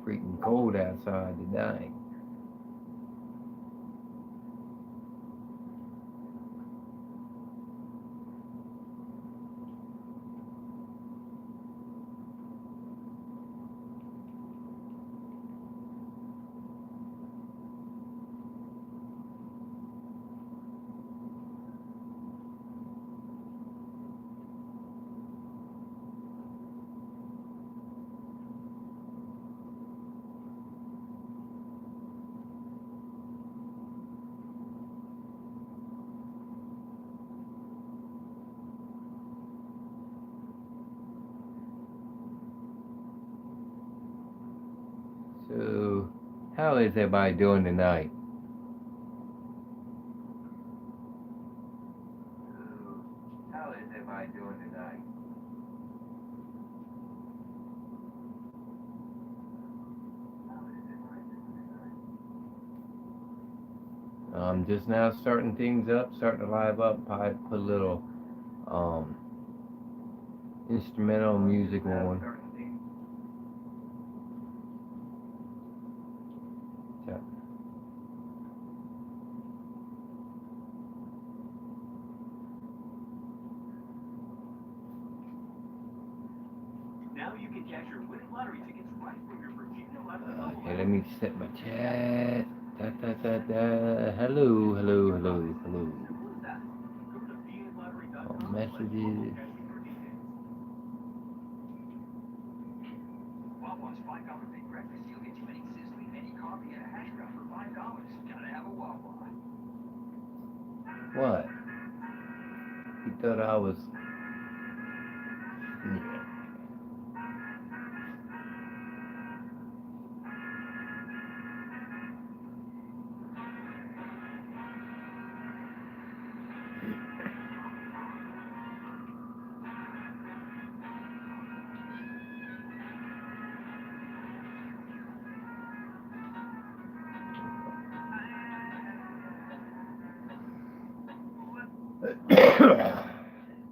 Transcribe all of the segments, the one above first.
freaking cold outside today. So, how is everybody doing tonight? How is everybody doing tonight? I'm just now starting things up, starting to live up. I put a little um, instrumental music on. So, Now you can cash your winning lottery tickets right from your Virginia Lottery mobile okay, app. let me set my chat. Da, da, da, da. Hello, hello, hello, hello. Simple as that. Go to Messages. vnlottery.com/mobile for details. Wawa's $5 big breakfast deal gets you any sizzling mini coffee and a hash brown for $5. Gotta have a Wawa. What? He thought I was. Yeah.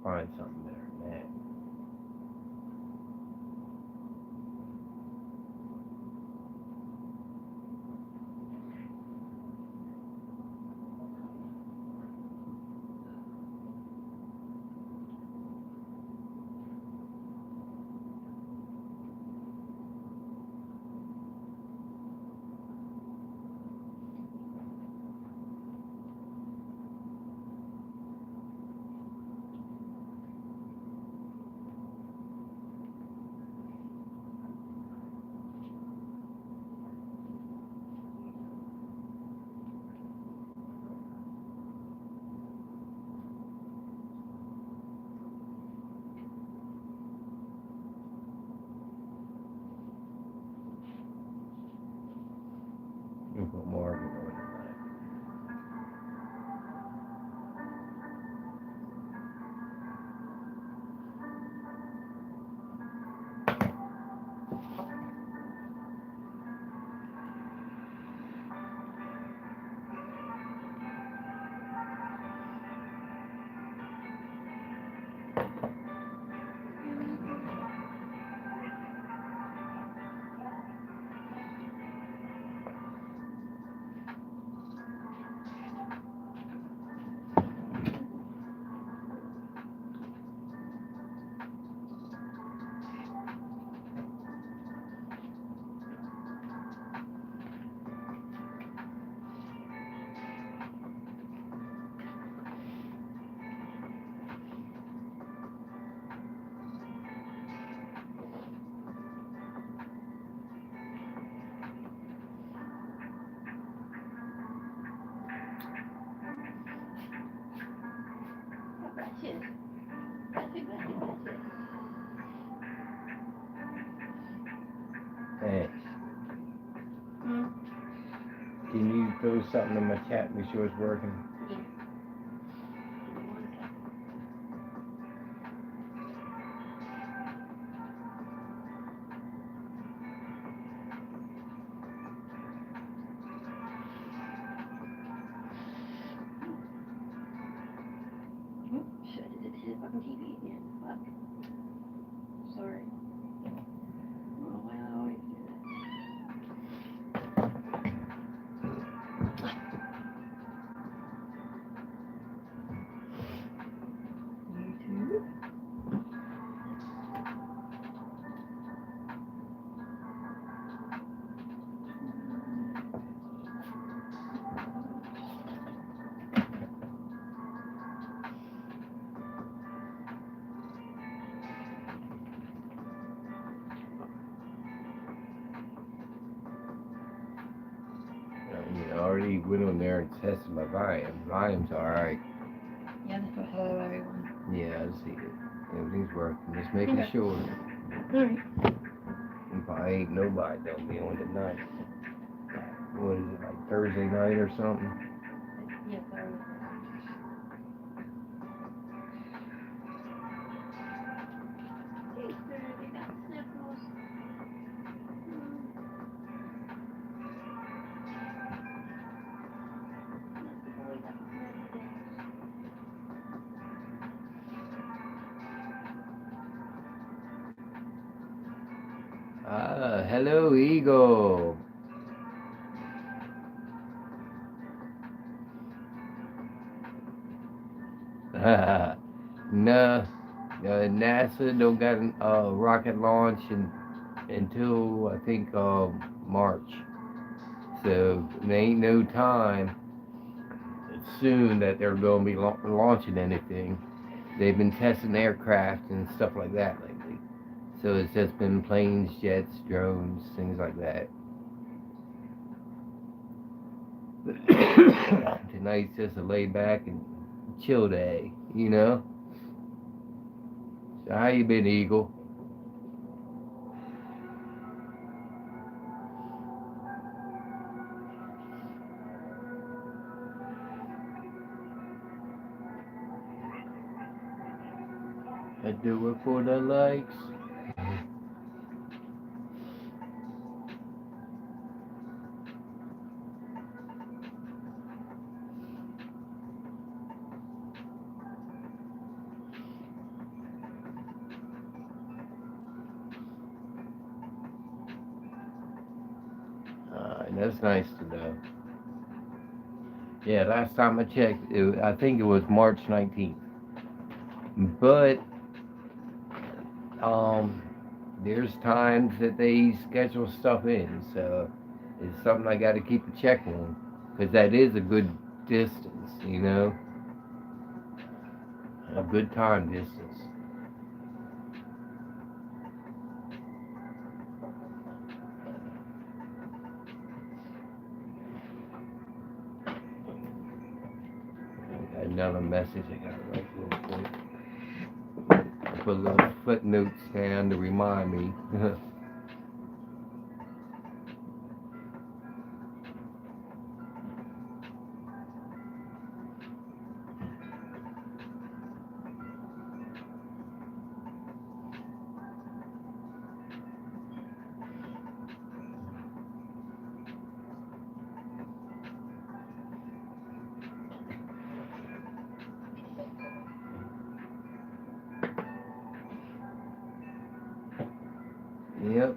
Find something there, man. You put more of it on Gracias. Gracias, gracias, gracias. Thanks. Hmm? Can you throw something in my chat? Make sure it's working. Yeah. Give me 1 second. Shit, I did hit the fucking TV again. Fuck. Sorry. I don't know why I always do that. already went on there and tested my volume. Volume's alright. Yeah, they put hello everyone. Yeah, I see it. Everything's working. Just making Okay. sure. Alright. If I ain't nobody, don't be on tonight. What is it, like Thursday night or something? Yeah, sorry. Hey, sir, they got sniffles. Mr. Boy got sniffles. Ah, hello, Eagle. No, NASA don't got a rocket launch until I think March. So there ain't no time soon that they're going to be launching anything. They've been testing aircraft and stuff like that lately. So it's just been planes, jets, drones, things like that. Tonight's just a lay back and chill day, you know? So how you been, Eagle? I do it for the likes. That's nice to know. Yeah, last time I checked, I think it was March 19th. But um, there's times that they schedule stuff in, so it's something I got to keep a check on, because that is a good distance, you know, a good time distance. Another message I got to write real quick. Put little footnotes down to remind me. Yep.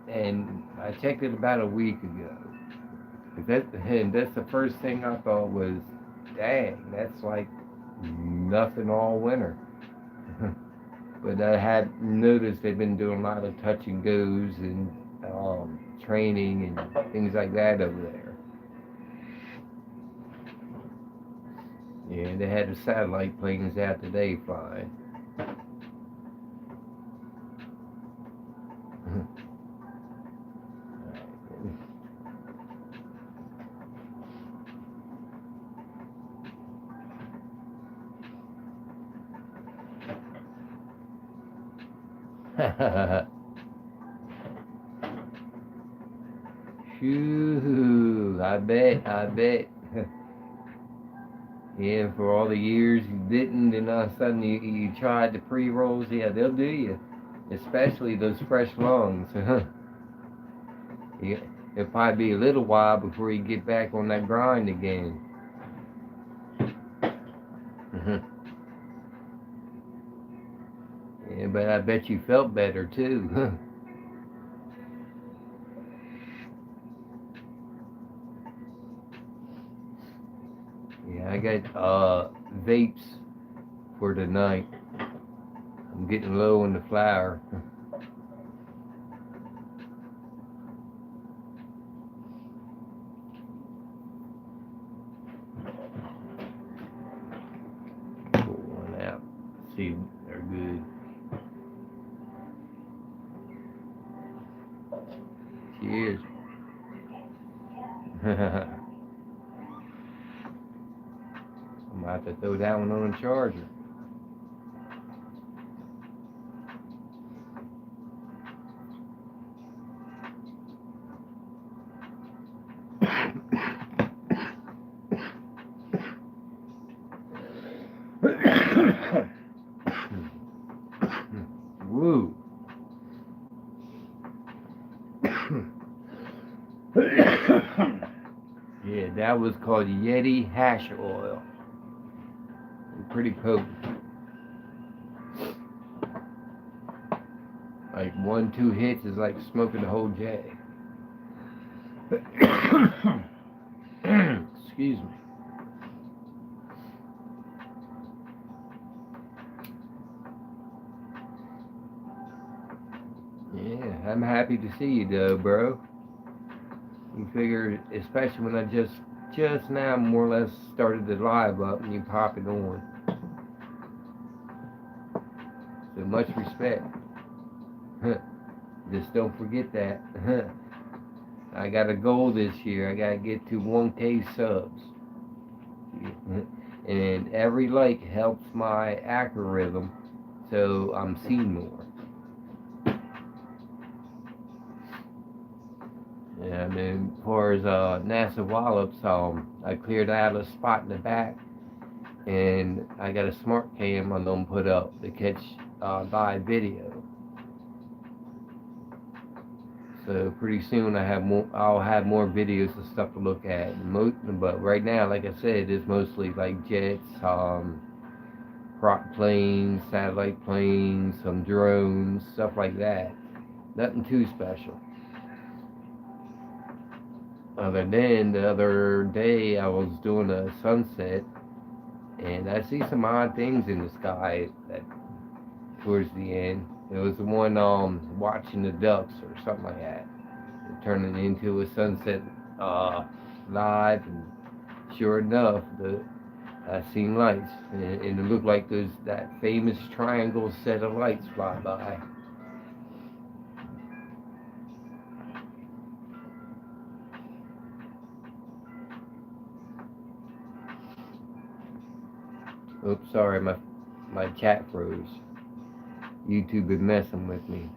And I checked it about a week ago. And that's the first thing I thought was, dang, that's like nothing all winter. But I had noticed they've been doing a lot of touch and goes and training and things like that over there. Yeah, they had the satellite planes out today flying. Shoo, I bet. Yeah, for all the years you didn't, and all of a sudden you tried the pre-rolls, yeah, they'll do you. Especially those fresh lungs. Yeah, it'll probably be a little while before you get back on that grind again. Yeah, but I bet you felt better too. Yeah, I got vapes for tonight. I'm getting low on the flour. Pull one out. See if they're good. Cheers. I'm gonna have to throw that one on the charger. Woo. Yeah, that was called Yeti hash oil. Pretty potent. Like 1-2 hits is like smoking the whole J. Excuse me. Yeah, I'm happy to see you though, bro. You figure, especially when I just now more or less started the live up and you pop it on. So much respect. Just don't forget that. I got a goal this year. I gotta get to 1K subs. And every like helps my algorithm, so I'm seen more. Yeah, I mean, as far as NASA Wallops, I cleared out a spot in the back, and I got a smart cam I'm gonna put up to catch live video. So pretty soon I'll have more videos and stuff to look at. But right now, like I said, it's mostly like jets, prop planes, satellite planes, some drones, stuff like that. Nothing too special. Other than the other day, I was doing a sunset, and I see some odd things in the sky that towards the end. It was the one watching the ducks or something like that. Turning into a sunset live, and sure enough, I seen lights, and it looked like that famous triangle set of lights fly by. Oops, sorry, my chat froze. YouTube been messing with me.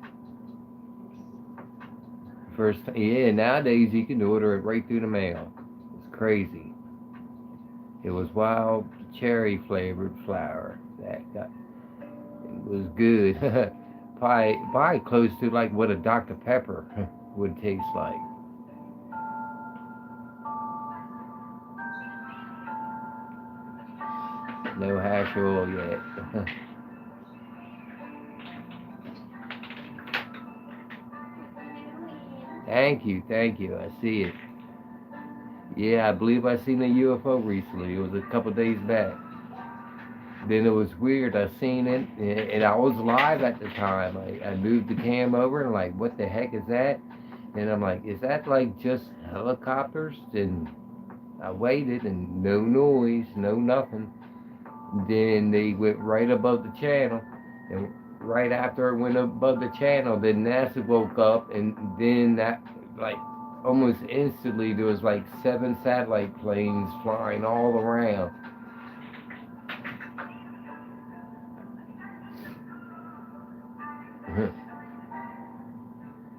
Yeah, nowadays you can order it right through the mail. It's crazy. It was wild cherry flavored flour it was good. Probably close to like what a Dr. Pepper would taste like. No hash oil yet. Thank you. I see it. Yeah, I believe I seen a UFO recently. It was a couple days back. Then it was weird. I seen it, and I was live at the time. I moved the cam over and like, what the heck is that? And I'm like, is that like just helicopters? And I waited, and no noise, no nothing. Then they went right above the channel, and right after it went above the channel, then NASA woke up, and then that like almost instantly there was like 7 satellite planes flying all around.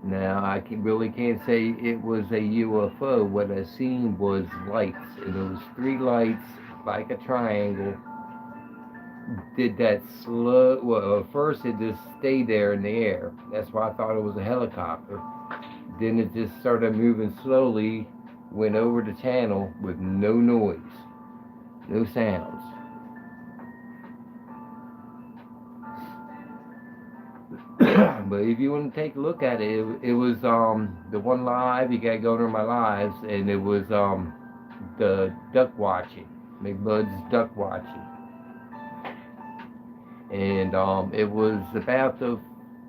Now I really can't say it was a UFO. What I seen was lights, and it was 3 lights like a triangle. Did that slow? Well, at first it just stayed there in the air. That's why I thought it was a helicopter. Then it just started moving slowly, went over the channel with no noise, no sounds. But if you want to take a look at it, it was the one live. You gotta go to my lives, and it was the duck watching, McBud's duck watching, and it was about the,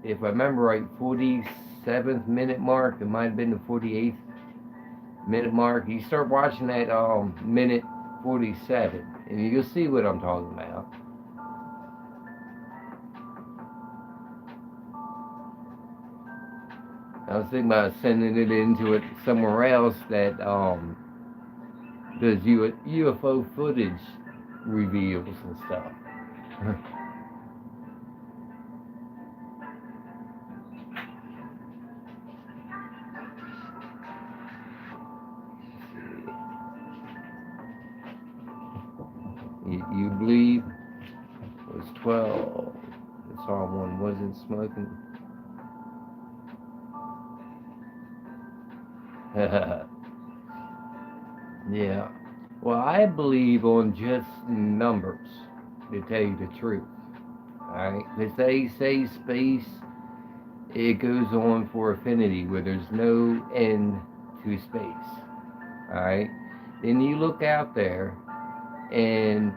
if I remember right, 47th minute mark. It might have been the 48th minute mark. You start watching that minute 47, and you'll see what I'm talking about. I was thinking about sending it into it somewhere else that does UFO footage reveals and stuff. You believe it was 12. The someone wasn't smoking. Yeah. Well, I believe on just numbers, to tell you the truth. Alright? Because they say space, it goes on for infinity, where there's no end to space. Alright? Then you look out there, and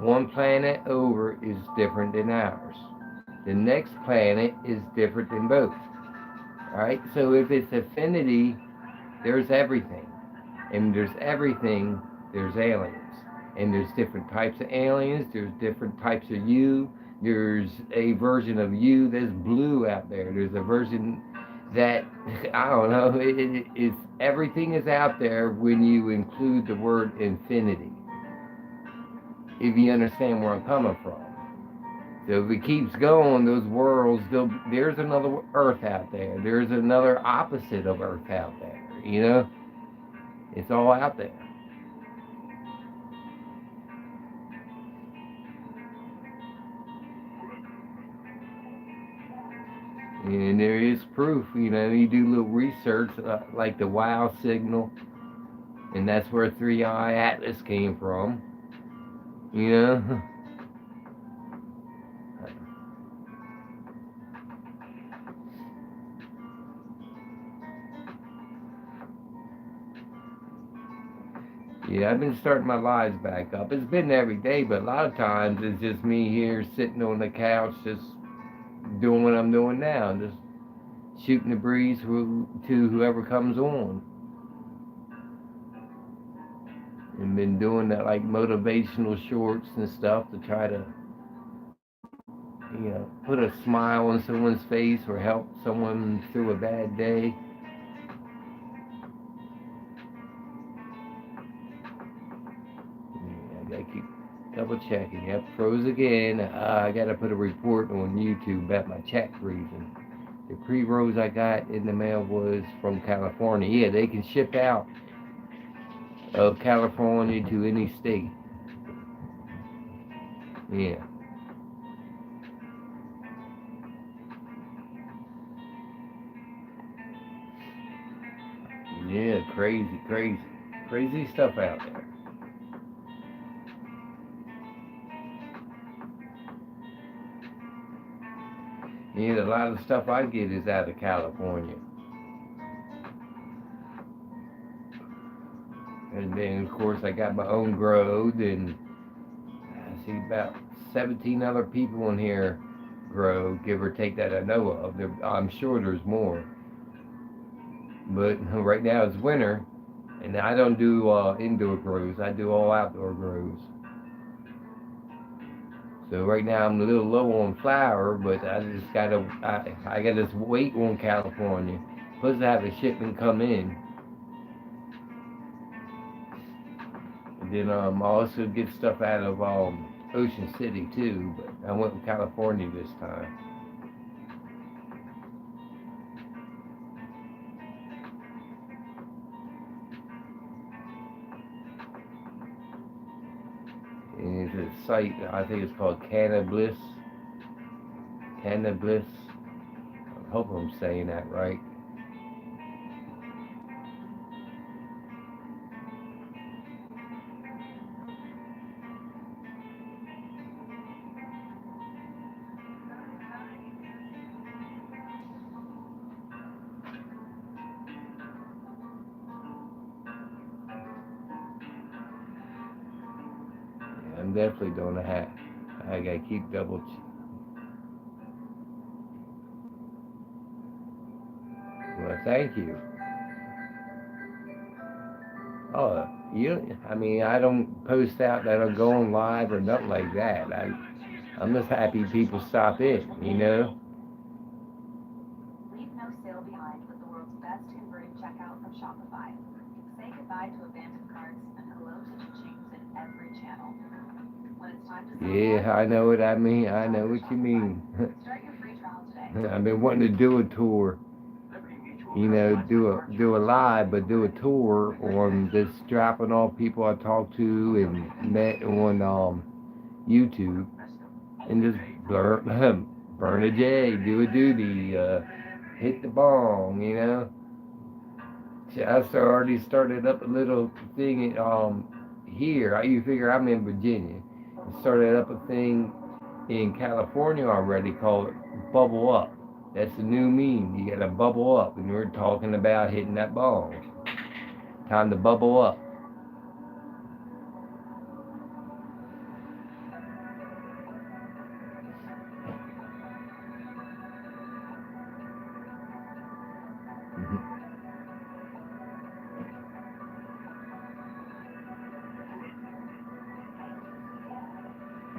one planet over is different than ours. The next planet is different than both. Alright? So if it's infinity, there's everything. And there's everything, there's aliens. And there's different types of aliens, there's different types of you. There's a version of you that's blue out there. There's a version that, I don't know, it's everything is out there when you include the word infinity. If you understand where I'm coming from. So if it keeps going, those worlds, there's another Earth out there. There's another opposite of Earth out there, you know? It's all out there. And there is proof, you know, you do a little research, like the WOW signal, and that's where 3i Atlas came from, you know? Yeah, I've been starting my lives back up. It's been every day, but a lot of times it's just me here sitting on the couch, just doing what I'm doing now, just shooting the breeze to whoever comes on. And been doing that, like motivational shorts and stuff to try to, you know, put a smile on someone's face or help someone through a bad day. Yeah, I gotta keep double checking. Yep, froze again. I gotta put a report on YouTube about my check freezing. The pre-rolls I got in the mail was from California. Yeah, they can ship out of California to any state. Yeah. Yeah, crazy stuff out there. Yeah, a lot of the stuff I get is out of California. And then, of course, I got my own grow, and I see about 17 other people in here grow, give or take, that I know of. I'm sure there's more. But right now it's winter, and I don't do indoor grows. I do all outdoor grows. So right now I'm a little low on flour, but I gotta just wait on California. Plus I have a shipment come in. And then I also get stuff out of Ocean City too, but I went to California this time. And it's a site, I think it's called Cannabis. Cannabis. I hope I'm saying that right. Yeah, I'm definitely doing a hat. I gotta keep double. Well, thank you. Oh, I mean, I don't post out that I'm going live or nothing like that. I'm just happy people stop in, you know? Leave no sale behind with the world's best converting checkout from Shopify. Say goodbye to abandoned carts and hello ad-free channel. When it's time to sign Yeah, up, I know what I mean. I know what you mean. start your free trial today. I've been wanting to do a tour, you know, do a live, but do a tour on just dropping off people I talked to and met on YouTube, and just burn a J, do a duty, hit the bong, you know. See, I already started up a little thing here. You figure I'm in Virginia. I started up a thing in California already called Bubble Up. That's the new meme. You gotta bubble up, and we're talking about hitting that bong. Time to bubble up.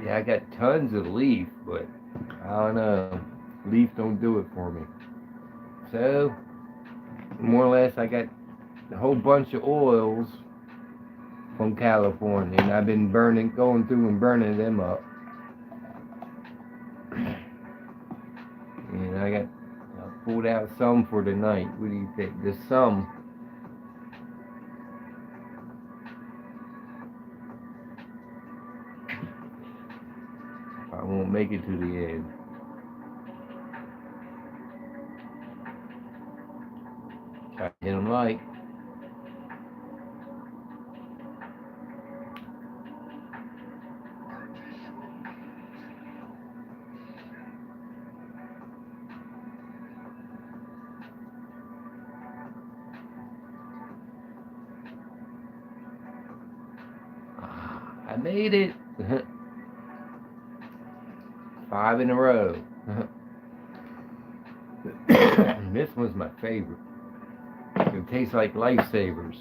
Yeah, I got tons of leaf, but I don't know. Leaf don't do it for me. So, more or less, I got a whole bunch of oils from California, and I've been going through and burning them up. And I pulled out some for tonight. What do you think? There's some. I won't make it to the end. Try to hit them light. I made it. 5 in a row. This one's my favorite. It tastes like Lifesavers.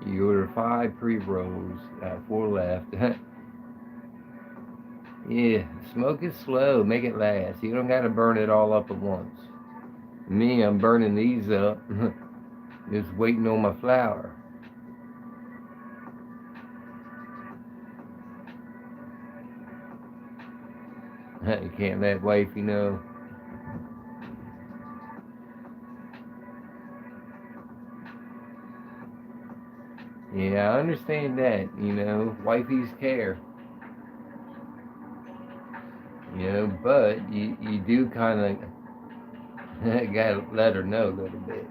You order 5 pre-rolls, 4 left. Yeah, smoke it slow, make it last. You don't gotta burn it all up at once. Me, I'm burning these up. Just waiting on my flower. You can't let wifey know. Yeah, I understand that, you know, wifey's care. You know, but you do kind of gotta let her know a little bit.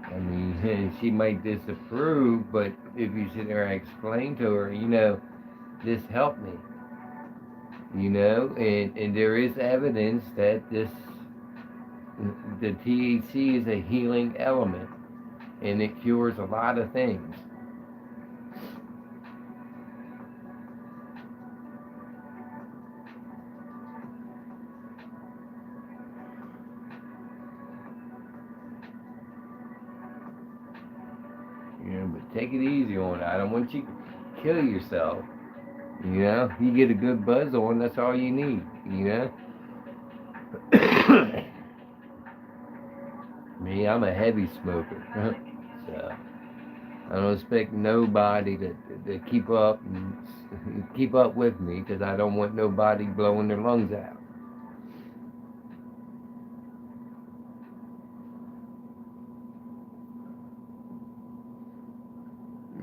I mean, she might disapprove, but if you sit there and explain to her, you know, this helped me, you know, and there is evidence that the THC is a healing element, and it cures a lot of things. You know, but take it easy on it. I don't want you to kill yourself. You know, you get a good buzz on, that's all you need, you know? Me, I'm a heavy smoker. So I don't expect nobody to keep up with me, because I don't want nobody blowing their lungs out.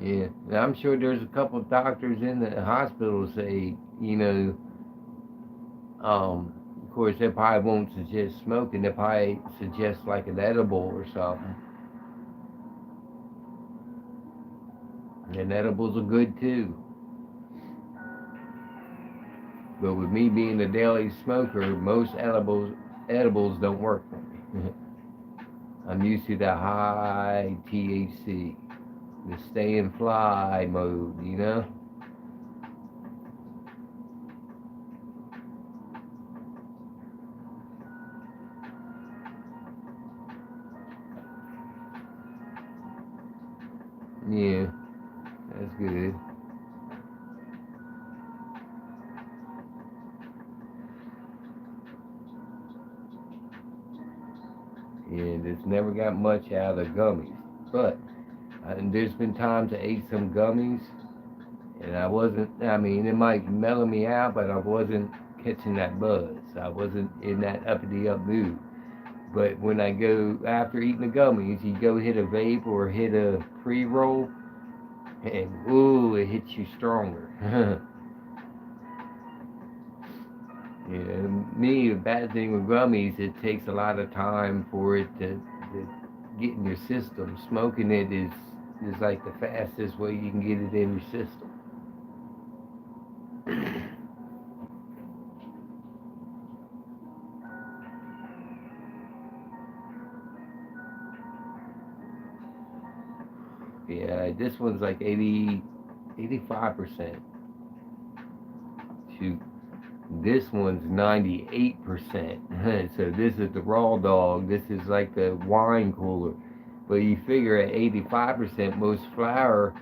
Yeah, and I'm sure there's a couple of doctors in the hospital say, you know, of course they probably won't suggest smoking. They probably suggest like an edible or something. And edibles are good too. But with me being a daily smoker, most edibles don't work for me. I'm used to the high THC, the stay and fly mode, you know? Yeah, that's good. and it's never got much out of gummies. But there's been times I ate some gummies, and I mean, it might mellow me out, but I wasn't catching that buzz. I wasn't in that uppity up mood. But when I go, after eating the gummies, you go hit a vape or hit a pre-roll, and ooh, it hits you stronger. Yeah, me, the bad thing with gummies, it takes a lot of time for it to get in your system. Smoking it is like the fastest way you can get it in your system. Yeah, this one's like 85%. Shoot. This one's 98%. So this is the raw dog. This is like the wine cooler. But you figure at 85%, most flour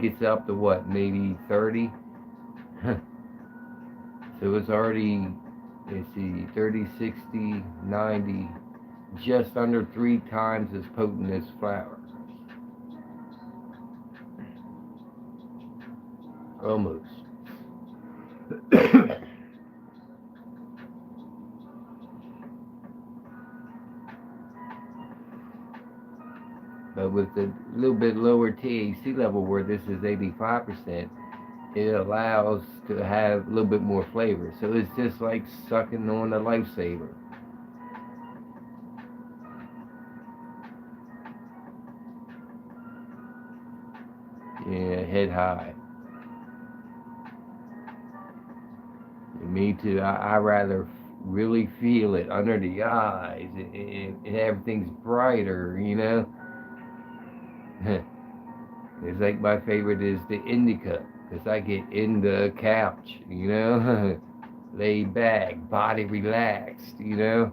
gets up to what, maybe 30? So it's already, let's see, 30, 60, 90, just under 3 times as potent as flour. Almost. But with the little bit lower THC level where this is 85%, it allows to have a little bit more flavor. So it's just like sucking on a lifesaver. Yeah, head high. And me too. I rather really feel it under the eyes, and everything's brighter, you know. It's like my favorite is the indica, because I get in the couch, you know, laid back, body relaxed, you know.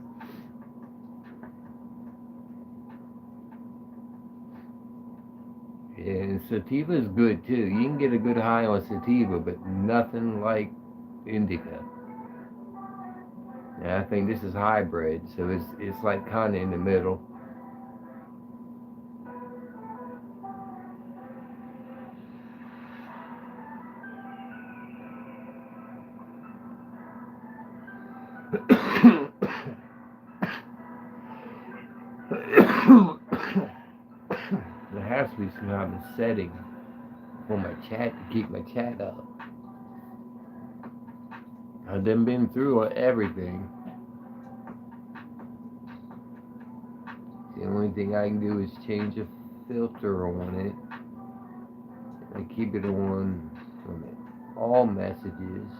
And sativa is good too. You can get a good high on sativa, but nothing like indica. And I think this is hybrid, so it's like kind of in the middle. There has to be some kind of setting for my chat to keep my chat up. I've done been through everything. The only thing I can do is change a filter on it. I keep it on from all messages.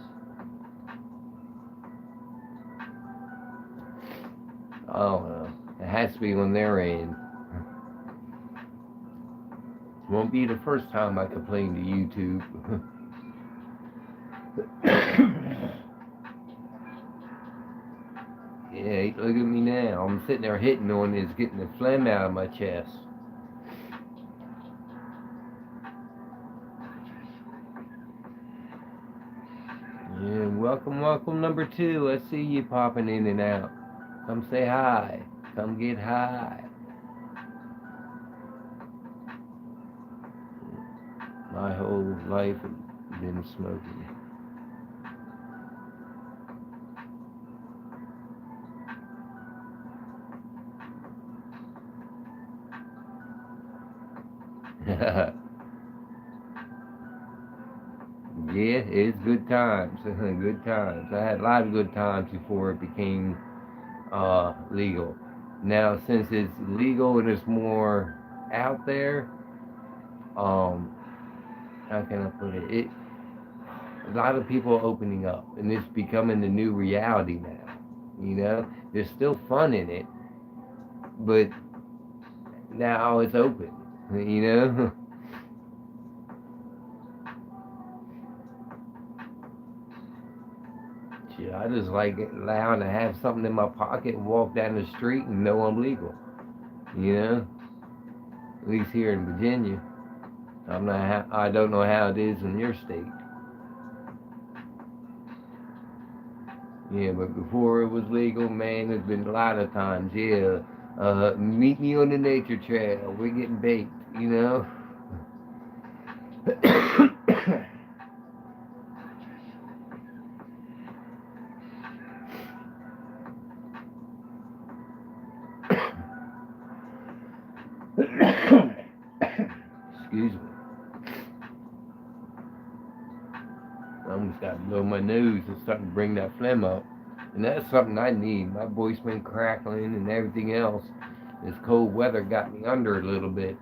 I don't know. It has to be on their end. Won't be the first time I complain to YouTube. Yeah, look at me now. I'm sitting there hitting on this, getting the phlegm out of my chest. Yeah, welcome number 2. I see you popping in and out. Come say hi. Come get high. My whole life I've been smoking. Yeah, it's good times. Good times. I had a lot of good times before it became legal. Now, since it's legal and it's more out there, how can I put it? A lot of people are opening up, and it's becoming the new reality now. You know, there's still fun in it, but now it's open. You know. Shit, I just like allowing to have something in my pocket and walk down the street and know I'm legal. You know, at least here in Virginia. I don't know how it is in your state. Yeah, but before it was legal, man, there's been a lot of times, yeah, Meet me on the nature trail. We're getting baked, you know. Excuse me. I almost got to blow my nose and starting to bring that phlegm out. And that's something I need. My voice been crackling and everything else. This cold weather got me under a little bit.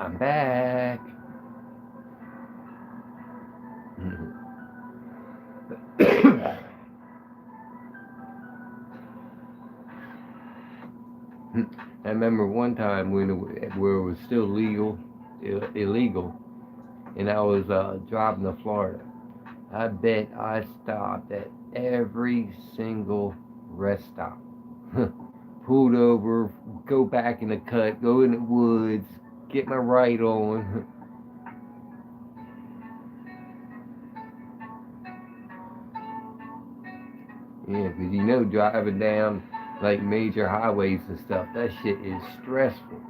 I'm back. I remember one time when where it was still illegal, and I was driving to Florida. I bet I stopped at every single rest stop. Pulled over, go back in the cut, go in the woods, get my ride on. Yeah, because you know, driving down like major highways and stuff, that shit is stressful.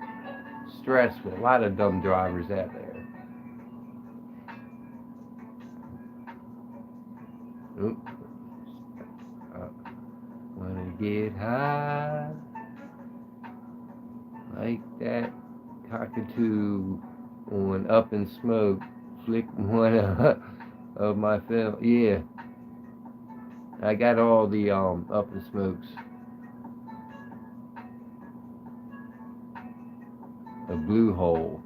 Stressful. A lot of dumb drivers out there. Oop. Wanna get high like that cockatoo on Up in Smoke. Flick one of my film. Yeah, I got all the Up in Smokes. A Blue Hole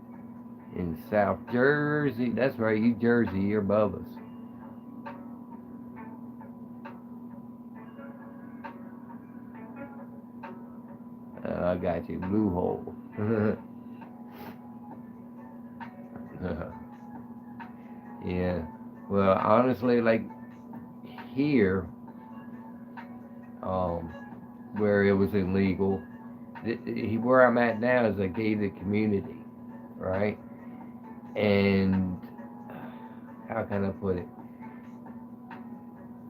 in South Jersey. That's right, you Jersey, you're above us. I got you, Blue Hole. Yeah. Well, honestly, like here, where it was illegal, where I'm at now is a gated community, right? And how can I put it?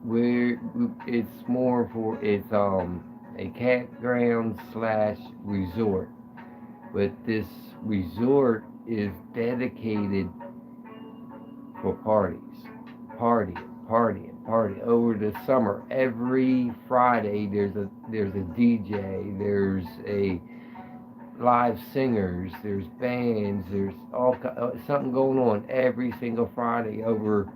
Where it's more for it's a campground slash resort, but this resort is dedicated for partying over the summer. Every Friday there's a DJ, there's a live singers, there's bands, there's something going on every single Friday over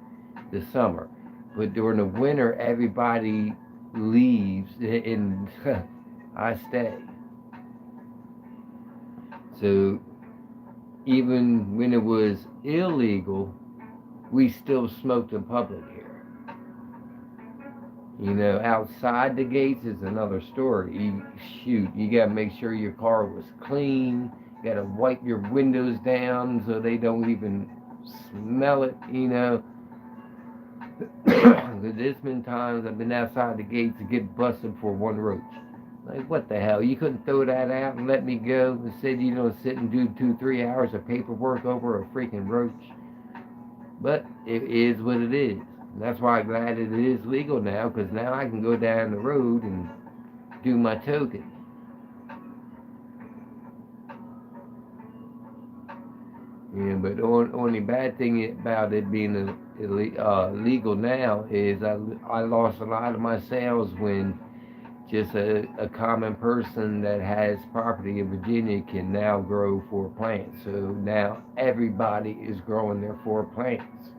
the summer. But during the winter, everybody leaves, and I stay. So even when it was illegal, we still smoked in public here. You know, outside the gates is another story. You gotta make sure your car was clean. You gotta wipe your windows down so they don't even smell it, you know. There's been times I've been outside the gates to get busted for one roach. Like, what the hell? You couldn't throw that out and let me go and said you don't sit and do 2-3 hours of paperwork over a freaking roach. But it is what it is. And that's why I'm glad it is legal now, because now I can go down the road and do my token. Yeah, but the only bad thing about it being legal now is I lost a lot of my sales when just a common person that has property in Virginia can now grow 4 plants. So now everybody is growing their 4 plants.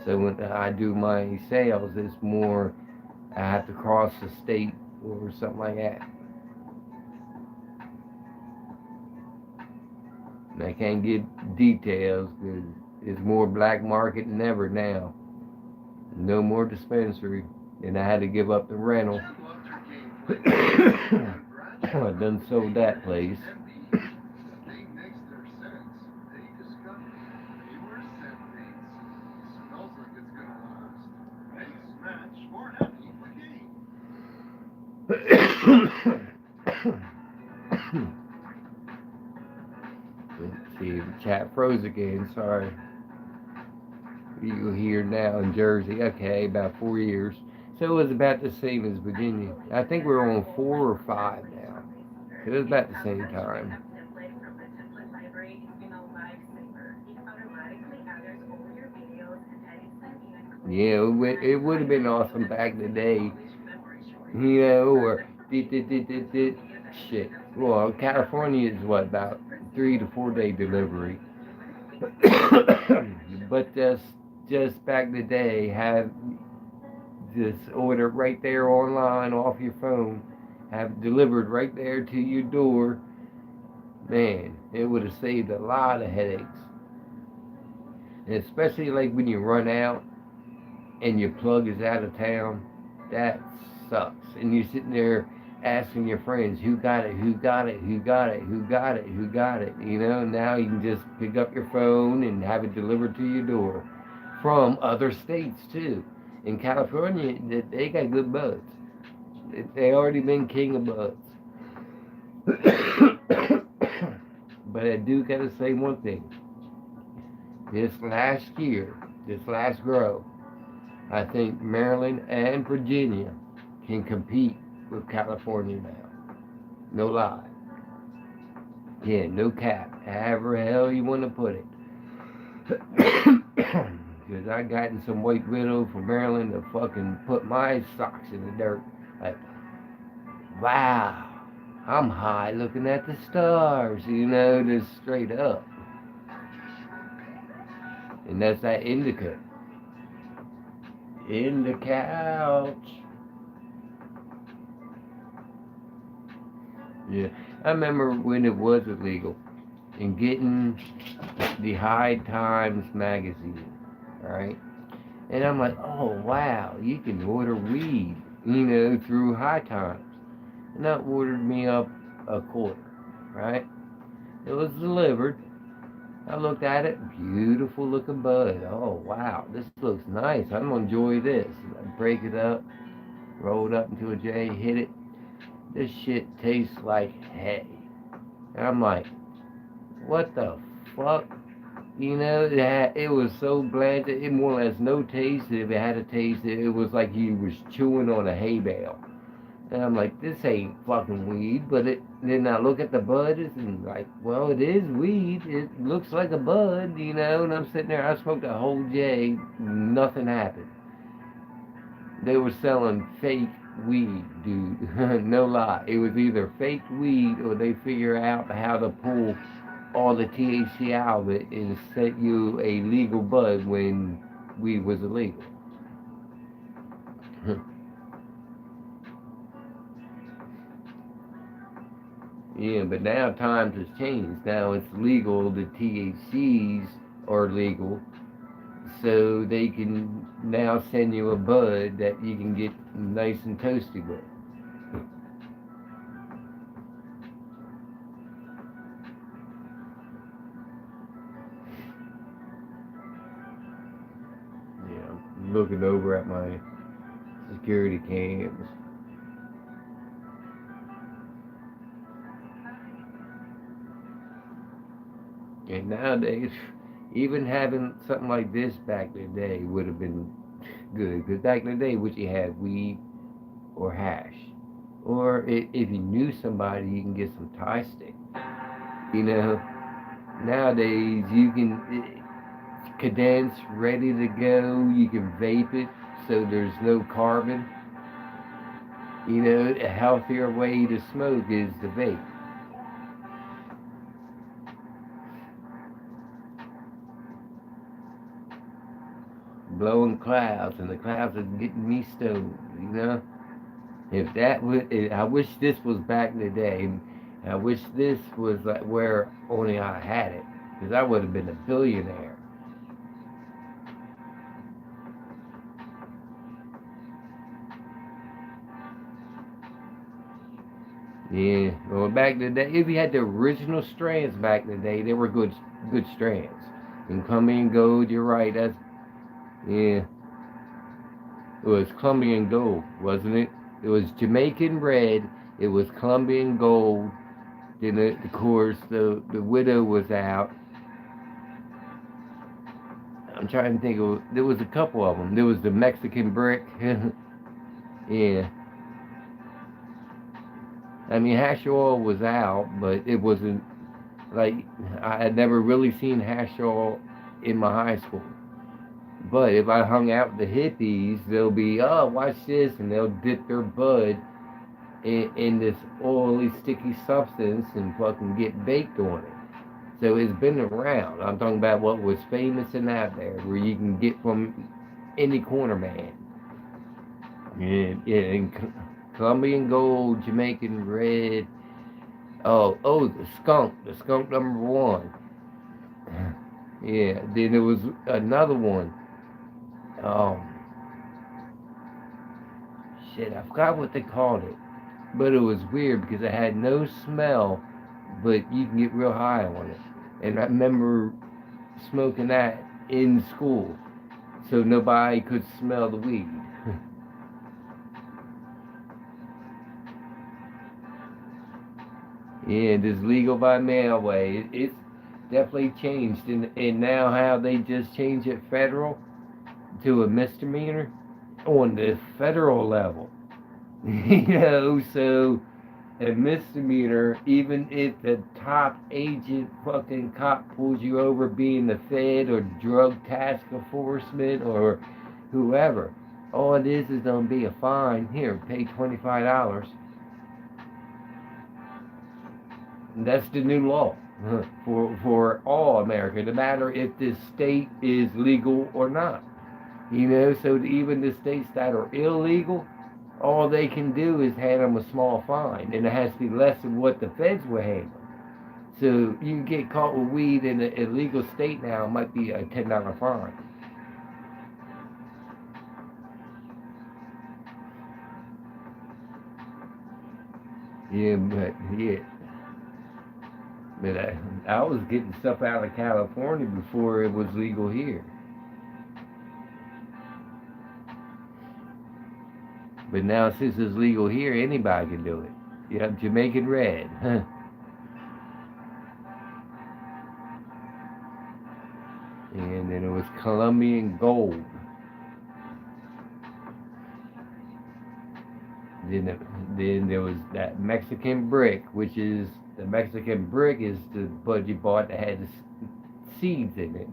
So when I do my sales, it's more I have to cross the state or something like that. And I can't get details because it's more black market than ever now. No more dispensary. And I had to give up the rental. I done sold that place. Let's see, the chat froze again. Sorry. You here now in Jersey? Okay, about 4 years. So it was about the same as Virginia. I think we're on 4 or 5 now. So it was about the same time. Yeah, it would have been awesome back in the day, you know, or shit. Well, California is what, about 3 to 4 day delivery. But just back in the day, have just order right there online off your phone, have it delivered right there to your door. Man, it would have saved a lot of headaches. And especially like when you run out and your plug is out of town, that sucks. And you're sitting there asking your friends, who got it, who got it, who got it, who got it, who got it. You know, now you can just pick up your phone and have it delivered to your door from other states too. In California, they got good buds. They already been king of buds. But I do gotta say one thing. This last year, this last grow, I think Maryland and Virginia can compete with California now. No lie. Yeah, no cap. However hell you want to put it. Because I gotten some white widow from Maryland to fucking put my socks in the dirt. Like, wow, I'm high looking at the stars, you know, just straight up. And that's that indica. In the couch. Yeah, I remember when it was illegal and getting the High Times magazine, right? And I'm like, oh wow, you can order weed, you know, through High Times. And that ordered me up a quarter, right? It was delivered. I looked at it, beautiful looking bud. Oh wow, this looks nice. I'm gonna enjoy this. I break it up, roll it up into a J, hit it. This shit tastes like hay. And I'm like, what the fuck? You know, it was so bland. It more or less no taste. If it had a taste, it was like you was chewing on a hay bale. And I'm like, this ain't fucking weed. But then I look at the bud and like, well, it is weed. It looks like a bud, you know. And I'm sitting there. I smoked a whole J. Nothing happened. They were selling fake weed, dude. No lie. It was either fake weed or they figure out how to pull all the THC out of it and set you a legal bud when weed was illegal. Yeah, but now times has changed. Now it's legal. The THCs are legal. So they can now send you a bud that you can get nice and toasty with. Yeah, I'm looking over at my security cams. And nowadays, even having something like this back in the day would have been good. Because back in the day, what you had, weed or hash. Or if you knew somebody, you can get some Thai stick. You know, nowadays you can condense, ready to go. You can vape it, so there's no carbon. You know, a healthier way to smoke is to vape. Blowing clouds, and the clouds are getting me stoned, you know? If that was, I wish this was back in the day. I wish this was like where only I had it, because I would have been a billionaire. Yeah, well, back in the day, if you had the original strands back in the day, they were good strands. And Colombian Gold, you're right, that's, yeah. It was Colombian Gold, wasn't it? It was Jamaican Red, it was Colombian Gold, Then, of course, the widow was out. I'm trying to think of, there was a couple of them. There was the Mexican brick. Yeah. I mean, hash oil was out, but it wasn't like, I had never really seen hash oil in my high school. But if I hung out with the hippies, they'll be, oh, watch this, and they'll dip their bud in this oily, sticky substance and fucking get baked on it. So it's been around. I'm talking about what was famous in that there, where you can get from any corner man. And Colombian gold, Jamaican red. Oh, the skunk number 1. Yeah, then there was another one. Shit, I forgot what they called it. But it was weird because it had no smell, but you can get real high on it. And I remember smoking that in school, so nobody could smell the weed. Yeah, it is legal by mail way. It's definitely changed, and now how they just changed it federal to a misdemeanor on the federal level. So a misdemeanor, even if the top agent fucking cop pulls you over being the Fed or drug task enforcement or whoever, all it is gonna be a fine. Here, pay $25. And that's the new law for all America, no matter if the state is legal or not. So even the states that are illegal, all they can do is hand them a small fine, and it has to be less than what the feds will handle. So you can get caught with weed in an illegal state now, it might be a $10 fine. But I was getting stuff out of California before it was legal here. But now since it's legal here, anybody can do it. You have Jamaican red. And then it was Colombian gold. Then there was that Mexican brick, which is, the Mexican brick is the bud you bought that had the seeds in it.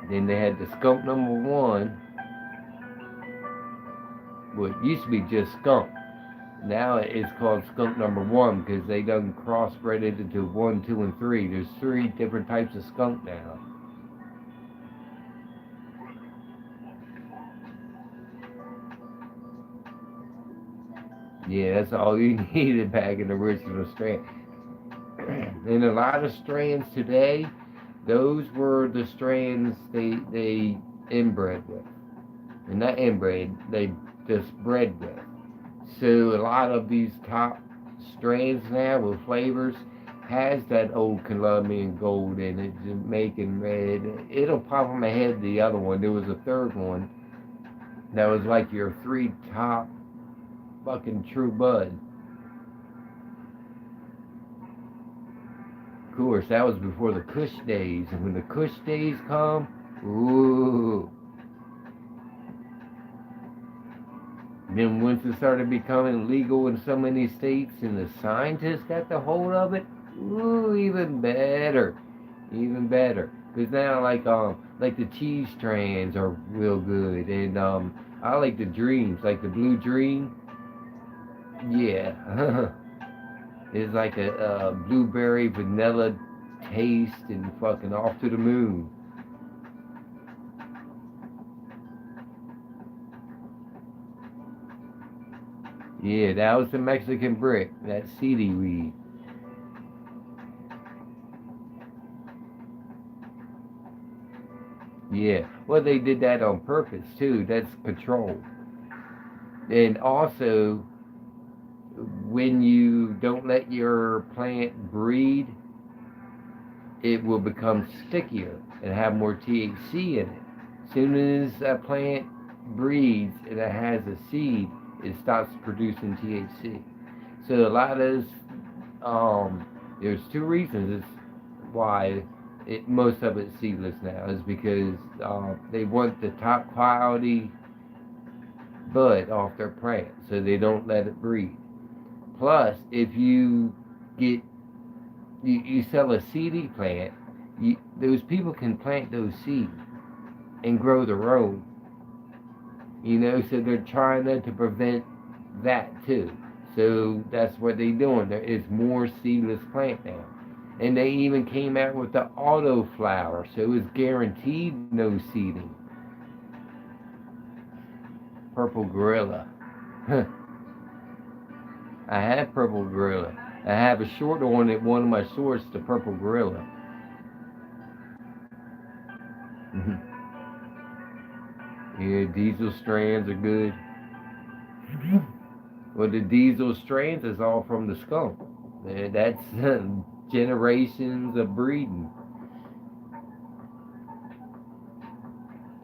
Then they had the skunk number 1. Well, it used to be just skunk. Now it's called skunk number 1 because they done crossbred it into 1, 2, and 3. There's 3 different types of skunk now. Yeah, that's all you needed back in the original strand. And a lot of strands today, those were the strands they inbred with. And not inbred, they just bred with. So a lot of these top strands now with flavors has that old Colombian gold in it, Jamaican red. It'll pop in my head the other one. There was a third one that was like your 3 top fucking true bud. Of course, that was before the Kush days, and when the Kush days come, ooh. Then once it started becoming legal in so many states, and the scientists got the hold of it, ooh, even better, Because now, like the cheese strands are real good, and I like the dreams, like the blue dream. Yeah. It's like a blueberry vanilla taste and fucking off to the moon. Yeah, that was the Mexican brick, that seedy weed. Yeah, well, they did that on purpose too. That's control. And also, when you don't let your plant breed, it will become stickier and have more THC in it. As soon as a plant breeds and it has a seed, it stops producing THC. So a lot of those, there's two reasons why most of it's seedless now is because they want the top quality bud off their plant, so they don't let it breed. Plus, if you sell a seedy plant, those people can plant those seeds and grow their own. So they're trying to prevent that too. So that's what they're doing. There is more seedless plant now. And they even came out with the auto flower, so it's guaranteed no seeding. Purple Gorilla. I have Purple Gorilla. I have a short on it, one of my shorts, the Purple Gorilla. Yeah, diesel strands are good. Well, the diesel strands is all from the skunk. That's generations of breeding.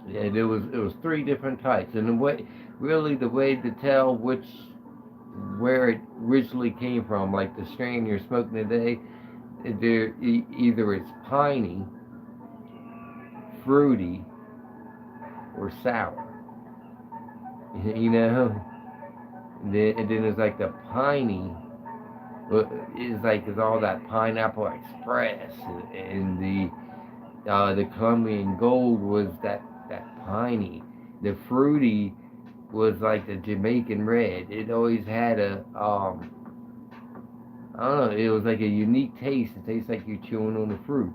Yeah, it was three different types, and the way to tell where it originally came from, like the strain you're smoking today, either it's piney, fruity, or sour. And then it's like the piney. It's all that Pineapple Express, and the Colombian Gold was that piney. The fruity was like the Jamaican Red. It always had I don't know. It was like a unique taste. It tastes like you're chewing on the fruit.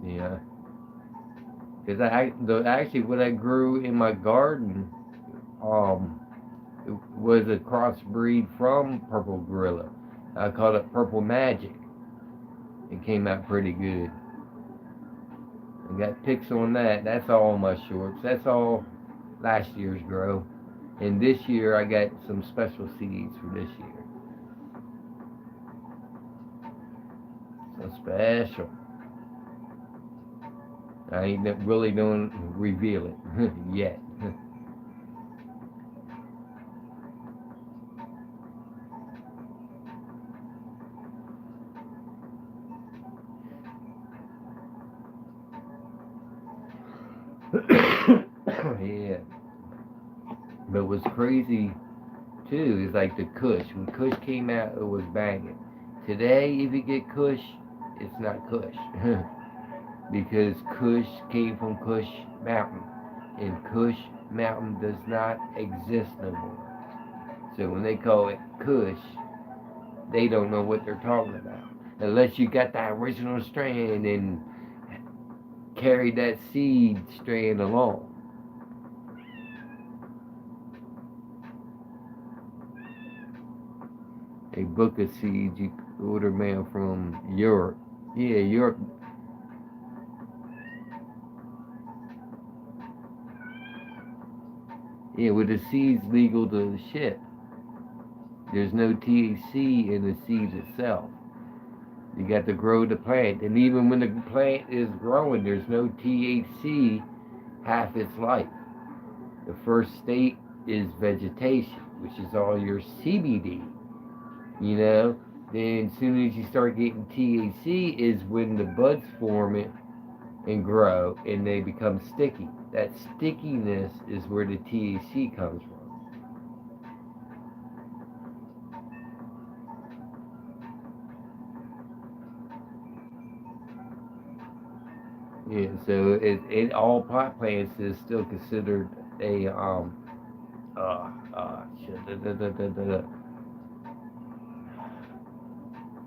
Yeah. Because actually what I grew in my garden it was a crossbreed from Purple Gorilla. I called it Purple Magic. It came out pretty good. I got pics on that. That's all my shorts. That's all last year's grow. And this year I got some special seeds for this year. So special. I ain't really don't reveal it yet. Yeah. But what's crazy too is like the Kush. When Kush came out, it was banging. Today, if you get Kush, it's not Kush. Because Kush came from Kush Mountain. And Kush Mountain does not exist no more. So when they call it Kush, they don't know what they're talking about. Unless you got the original strand and carried that seed strand along. A book of seeds you order mail from Europe. Yeah, Europe. Yeah, with the seeds legal to ship. There's no THC in the seeds itself. You got to grow the plant. And even when the plant is growing, there's no THC half its life. The first state is vegetation, which is all your CBD. Then as soon as you start getting THC is when the buds form it and grow and they become sticky. That stickiness is where the THC comes from. Yeah, so all pot plants is still considered a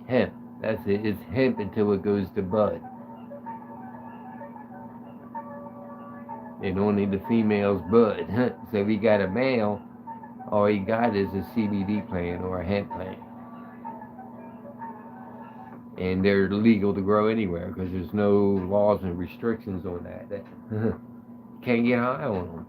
hemp. That's it. It's hemp until it goes to bud. And only the female's bud. So if you got a male, all you got is a CBD plant or a hemp plant. And they're legal to grow anywhere because there's no laws and restrictions on that. Can't get high on them.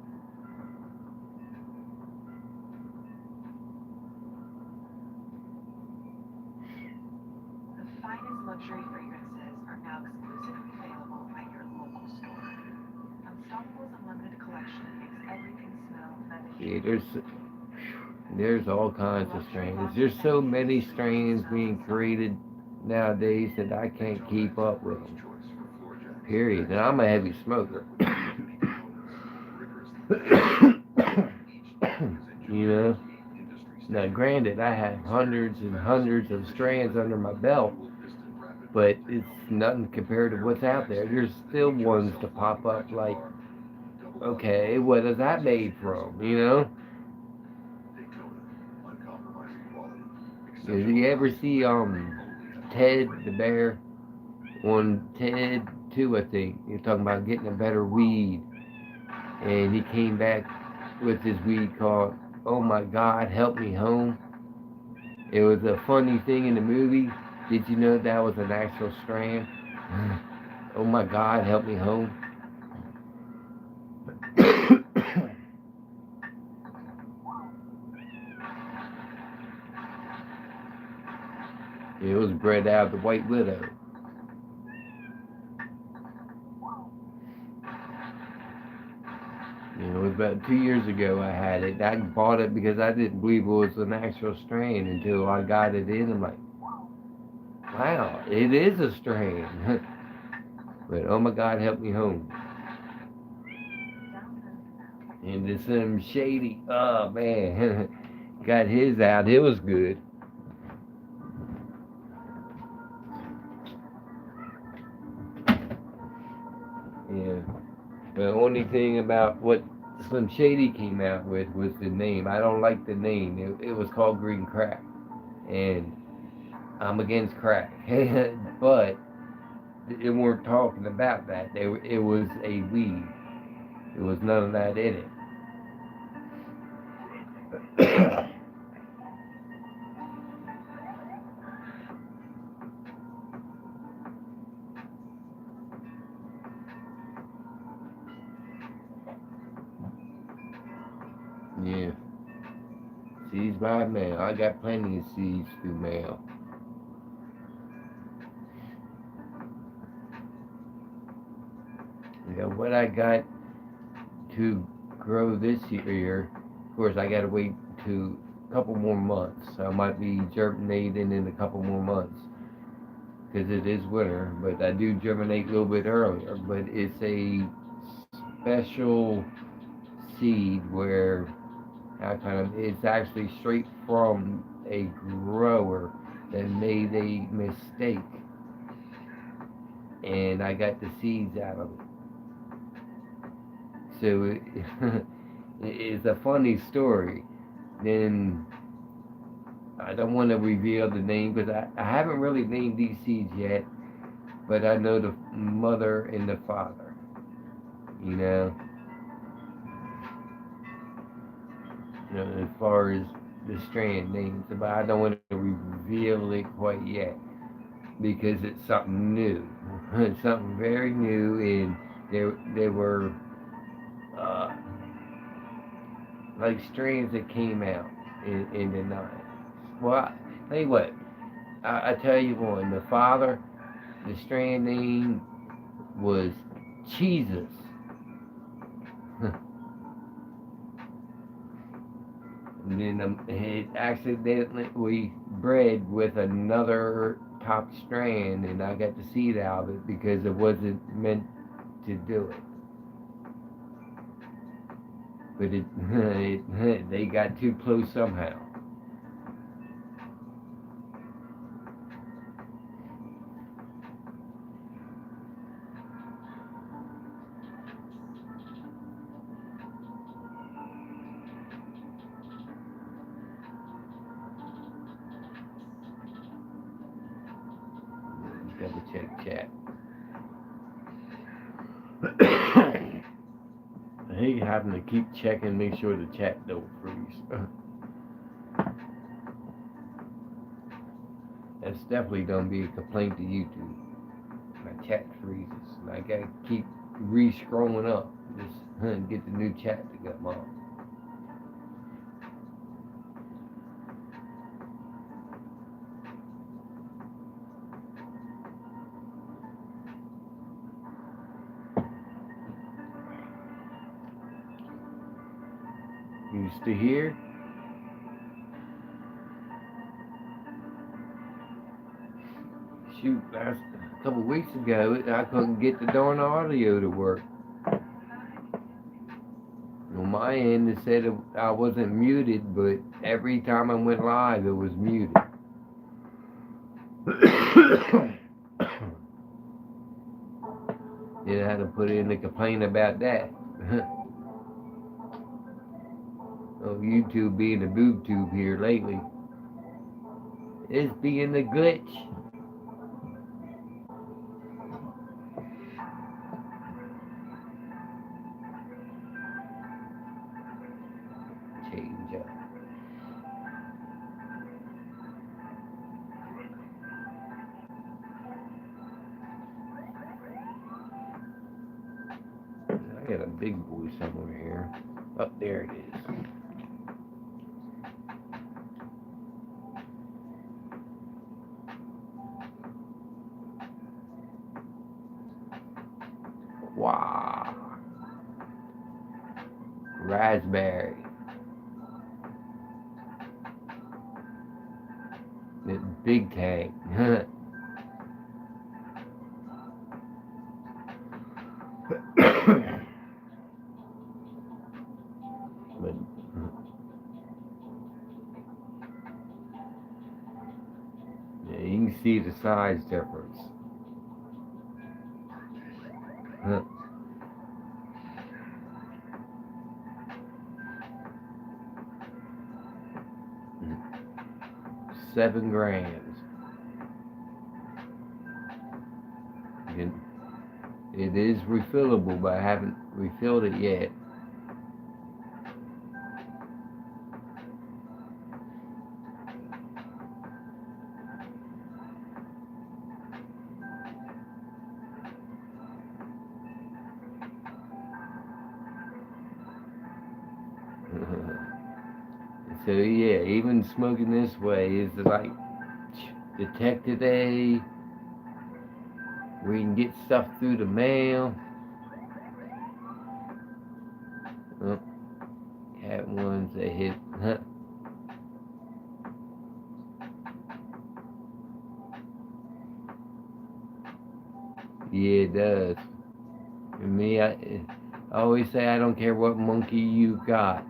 The finest luxury fragrances are now exclusively available at your local store. Yeah, there's all kinds of strains. There's so many strains being created nowadays that I can't keep up with them. Period. And I'm a heavy smoker. You know. Now, granted, I have hundreds and hundreds of strands under my belt, but it's nothing compared to what's out there. There's still ones to pop up like, okay, what is that made from? You know? Did you ever see Ted the Bear on TED 2? I think you're talking about getting a better weed, and he came back with his weed called "Oh My God, Help Me Home." It was a funny thing in the movie. Did you know that was an actual strand? Oh my God, help me home. It was bred out of the White Widow. You know, it was about 2 years ago I had it. I bought it because I didn't believe it was an actual strain until I got it in. I'm like, wow, it is a strain. But oh my God, help me home. And this Shady, oh man, got his out. It was good. Yeah. The only thing about what Slim Shady came out with was the name. I don't like the name. It was called Green Crack. And I'm against crack. But they weren't talking about that. It was a weed. There was none of that in it. Yeah. Seeds by mail. I got plenty of seeds through mail. You know, what I got to grow this year, of course, I got to wait to a couple more months. So I might be germinating in a couple more months because it is winter, but I do germinate a little bit earlier. But it's a special seed where it's actually straight from a grower that made a mistake, and I got the seeds out of it. So it's a funny story. Then I don't want to reveal the name because I haven't really named these seeds yet, but I know the mother and the father. You know, as far as the strand names, but I don't want to reveal it quite yet because it's something new. It's something very new, and they were like strands that came out in the night. Well, tell you what, I tell you one. The father, the strand name was Jesus. And then it accidentally bred with another top strand, and I got the seed out of it because it wasn't meant to do it. But they got too close somehow. Double check chat. I hate having to keep checking, make sure the chat don't freeze. That's definitely gonna be a complaint to YouTube. My chat freezes, and I gotta keep re-scrolling up just get the new chat to come on. You still here? Shoot, last a couple weeks ago, I couldn't get the darn audio to work. On my end, it said I wasn't muted, but every time I went live, it was muted. Then I had to put in a complaint about that. Oh, YouTube being a boob tube here lately. It's being a glitch. Change up. I got a big boy somewhere here. Up there it is. Wow. Raspberry. That big tank. But yeah, you can see the size difference. Huh. $7 grams. It is refillable, but I haven't refilled it yet. So yeah, even smoking this way is like Detective A, where you can get stuff through the mail. Oh, cat ones that hit. Yeah, it does. And me, I always say I don't care what monkey you got.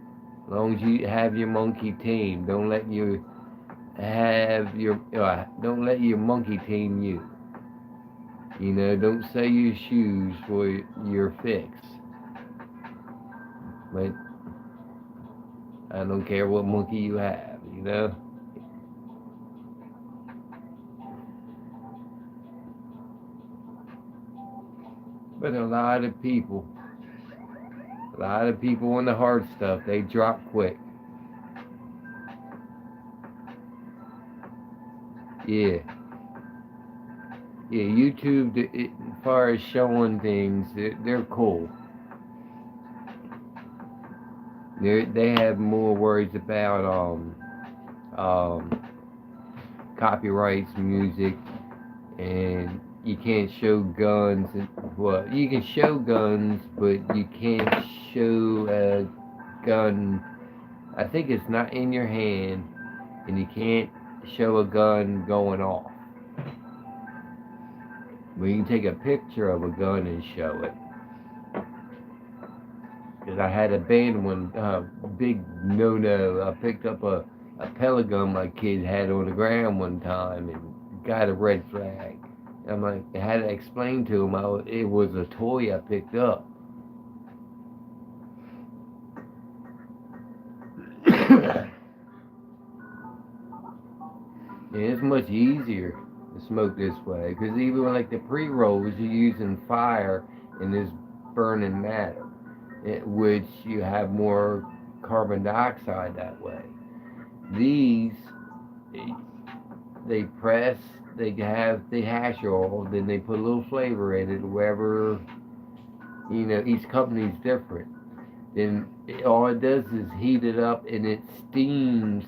As long as you have your monkey team, don't let you have your don't let your monkey team you. You know, don't sell your shoes for your fix. But I don't care what monkey you have, you know. But a lot of people on the hard stuff, they drop quick. Yeah. Yeah, YouTube, as far as showing things, they're cool. They have more worries about copyrights, music, and you can't show guns. Well, you can show guns, but you can't show a gun. I think it's not in your hand, and you can't show a gun going off. But you can take a picture of a gun and show it. Because I had a bad one, big no-no. I picked up a pellet gun my kid had on the ground one time and got a red flag. I'm like, I had to explain to him it was a toy I picked up. And it's much easier to smoke this way, because even like the pre-rolls, you're using fire and this burning matter, which you have more carbon dioxide that way. These, they press, they hash oil, then they put a little flavor in it, wherever, you know, each company's different. Then all it does is heat it up and it steams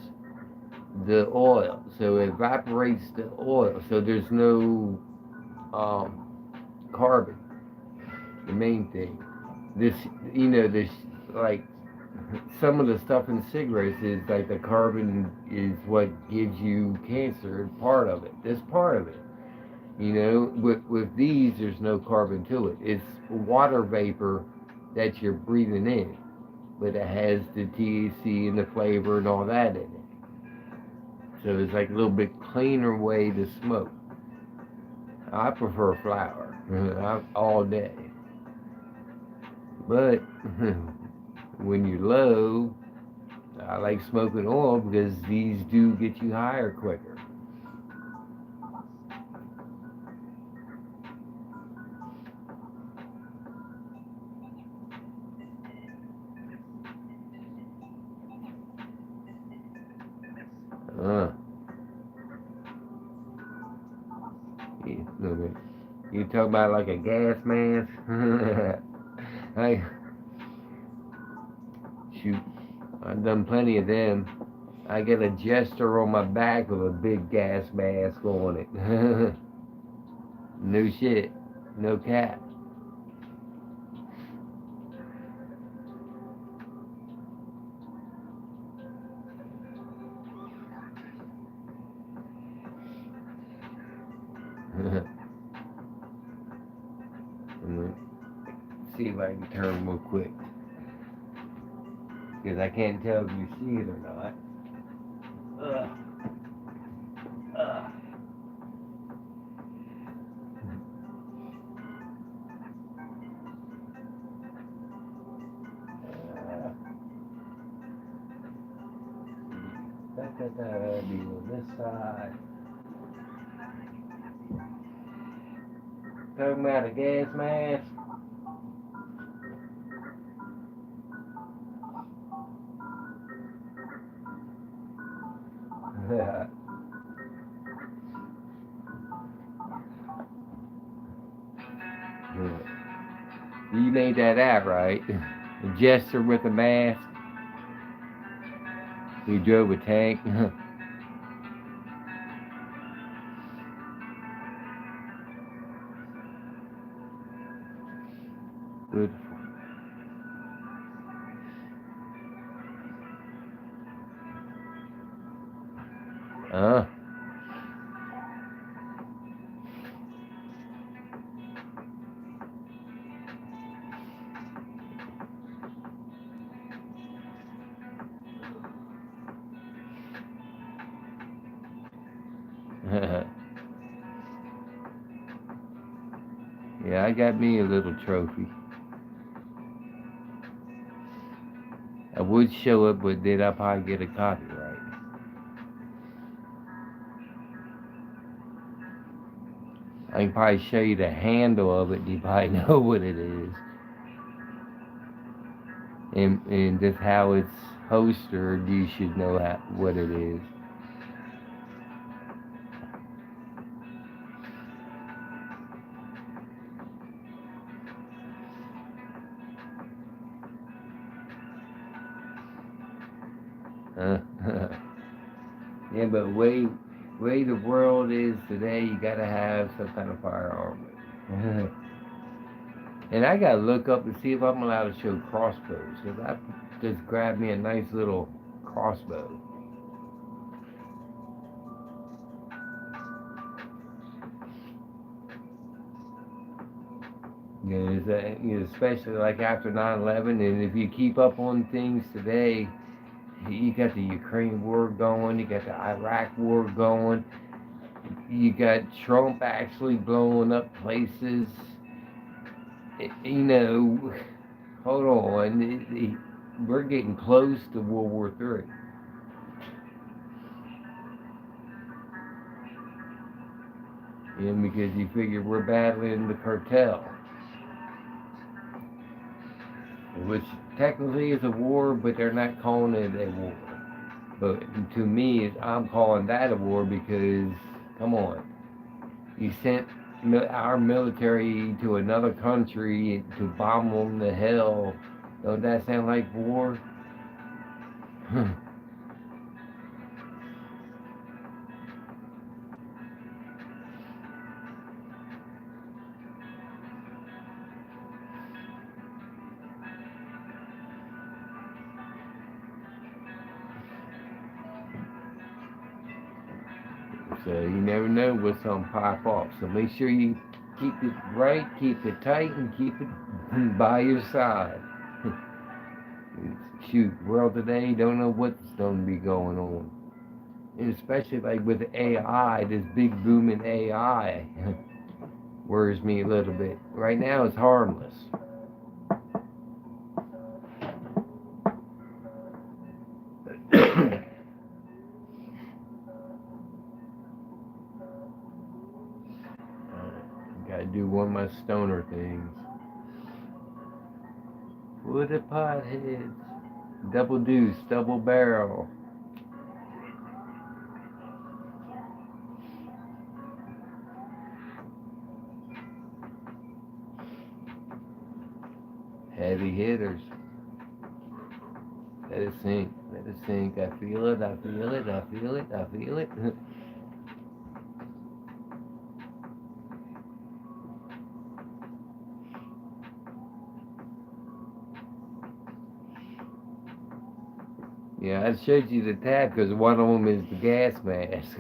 the oil, so it evaporates the oil, so there's no carbon. The main thing, this, you know, this like some of the stuff in cigarettes is like the carbon is what gives you cancer. Part of it. That's part of it. You know, with these, there's no carbon to it. It's water vapor that you're breathing in, but it has the THC and the flavor and all that in it. So it's like a little bit cleaner way to smoke. I prefer flower all day, but when you're low, I like smoking oil because these do get you higher quicker. Uh, you talk about like a gas mask? I shoot, I've done plenty of them. I get a jester on my back with a big gas mask on it. No shit, no cap. See if I can turn real quick. Because I can't tell if you see it or not. Ugh. Ugh. Be on this side. Talking about a gas mask. You made that out, right? A jester with a mask. He drove a tank. Good. Uh. Yeah, I got me a little trophy. I would show it, but then I'll probably get a copyright. I can probably show you the handle of it, and you probably know what it is. And just how it's holstered, you should know what it is. Yeah, but way the world is today, you gotta have some kind of firearm. And I gotta look up and see if I'm allowed to show crossbows, because I just grabbed me a nice little crossbow. Especially like after 9/11, and if you keep up on things today, you got the Ukraine war going, you got the Iraq war going, you got Trump actually blowing up places. Hold on, we're getting close to World War III. Because you figure we're battling the cartel, which technically is a war, but they're not calling it a war. But to me, I'm calling that a war because, come on, you sent our military to another country to bomb them to hell. Don't that sound like war? So you never know what's gonna pop off. So make sure you keep it right, keep it tight, and keep it by your side. Shoot, world today don't know what's gonna be going on. And especially like with AI, this big boom in AI worries me a little bit. Right now it's harmless. Gotta do one of my stoner things. For the potheads. Double deuce, double barrel. Heavy hitters. Let it sink. Let it sink. I feel it. I feel it. I feel it. I feel it. Yeah, I showed you the tab because one of them is the gas mask.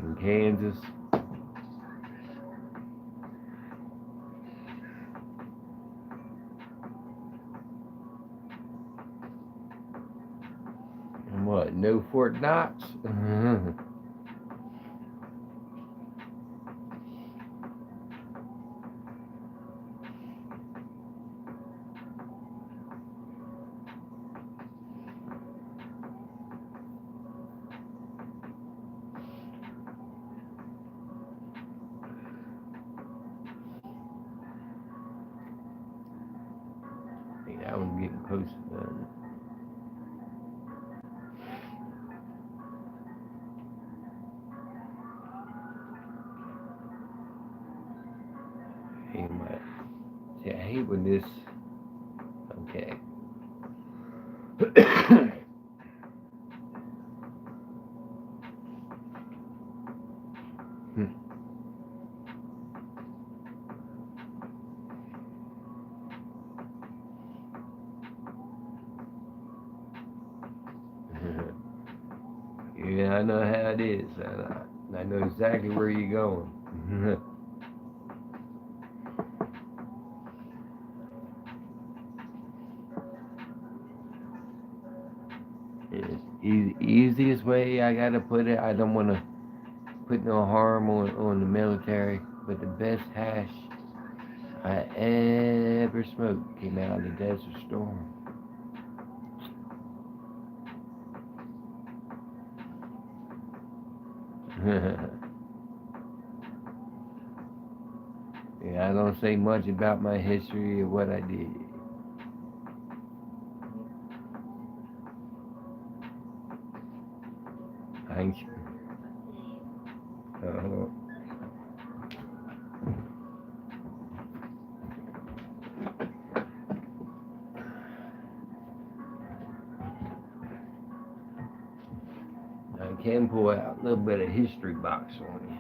In Kansas. And what? No Fort Knox? Yeah, I was getting close to done. Anyway, see, I hate when this. Okay. Yeah, I know how it is. I know exactly where you're going. It's easiest way I gotta put it. I don't want to put no harm on the military, but the best hash I ever smoked came out of the Desert Storm. Yeah, I don't say much about my history or what I did. I ain't sure. I can pull out a little bit of history box on you.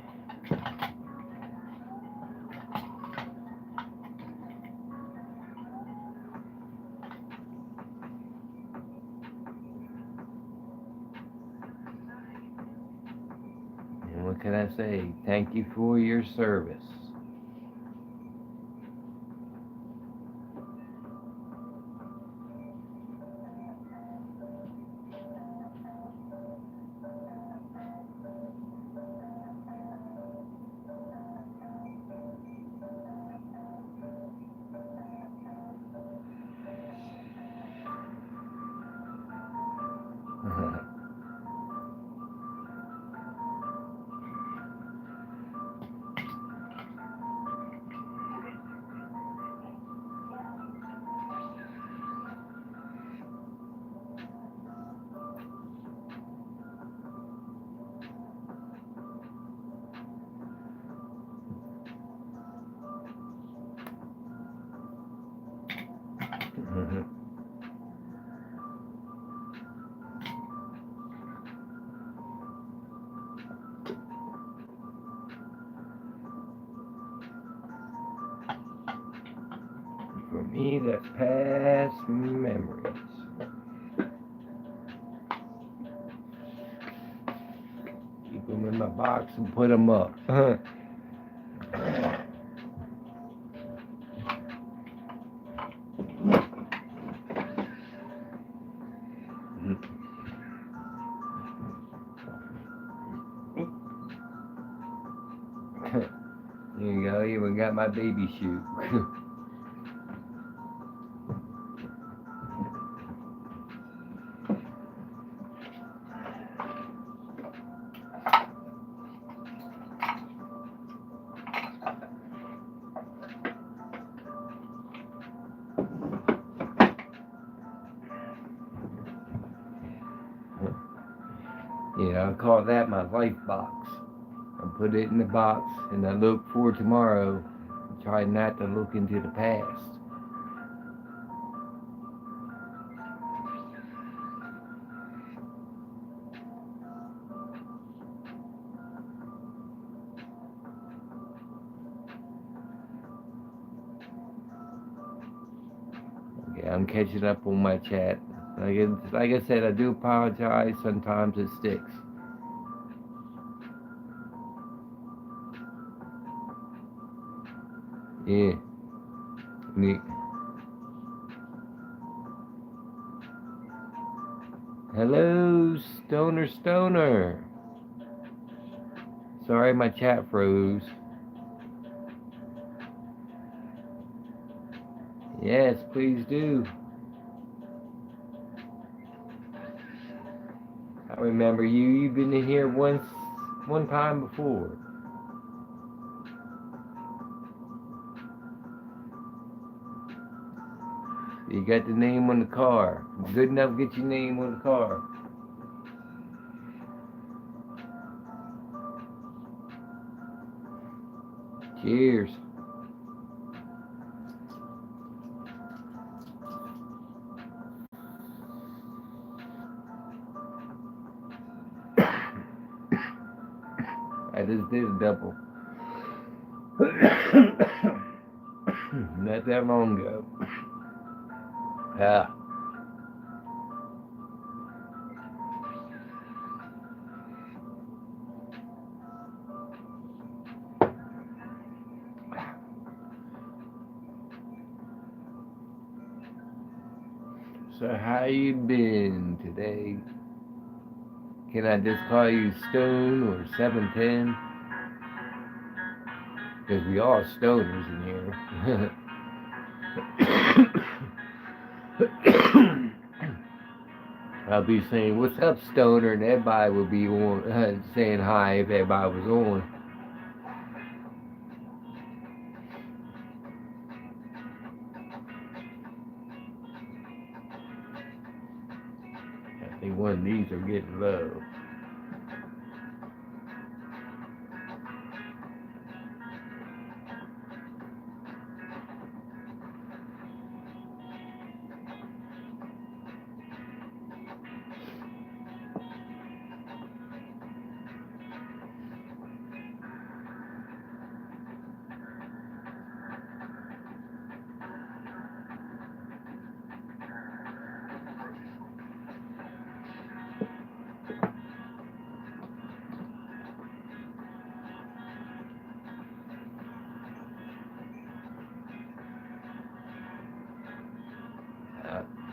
And what can I say? Thank you for your service. me, that's past memories. Keep them in my box and put them up. There you go, even got my baby shoe. Yeah, I call that my life box. I put it in the box and I look for tomorrow. Try not to look into the past. Okay, I'm catching up on my chat. Like I said, I do apologize. Sometimes it sticks. Yeah. Neat. Hello, Stoner. Sorry my chat froze. Yes, please do. I remember you. You've been in here one time before. You got the name on the car. Good enough to get your name on the car. Cheers. I just did a double. Not that long ago. Yeah. So how you been today? Can I just call you Stone or 710? Because we all stoners in here. I'll be saying, "What's up, Stoner?" and everybody would be on saying hi if everybody was on. I think one of these are getting low.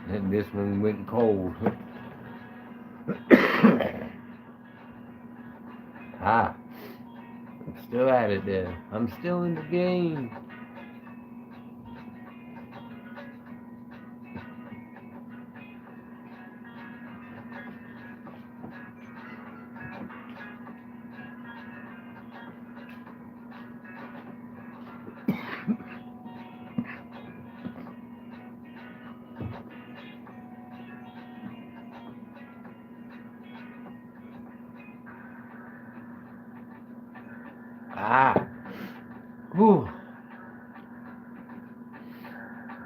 And this one went cold. I'm still at it there. I'm still in the game. Whew.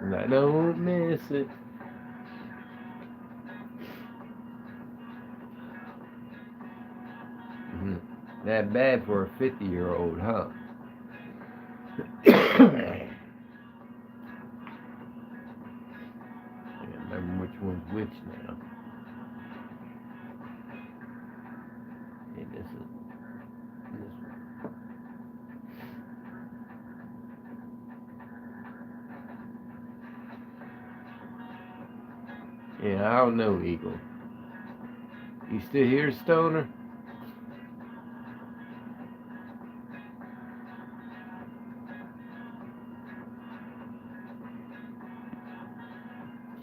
And I don't miss it. That bad for a 50-year-old, huh? remember which one's which now. Okay, this is this one. Yeah, I don't know, Eagle. You still here, Stoner?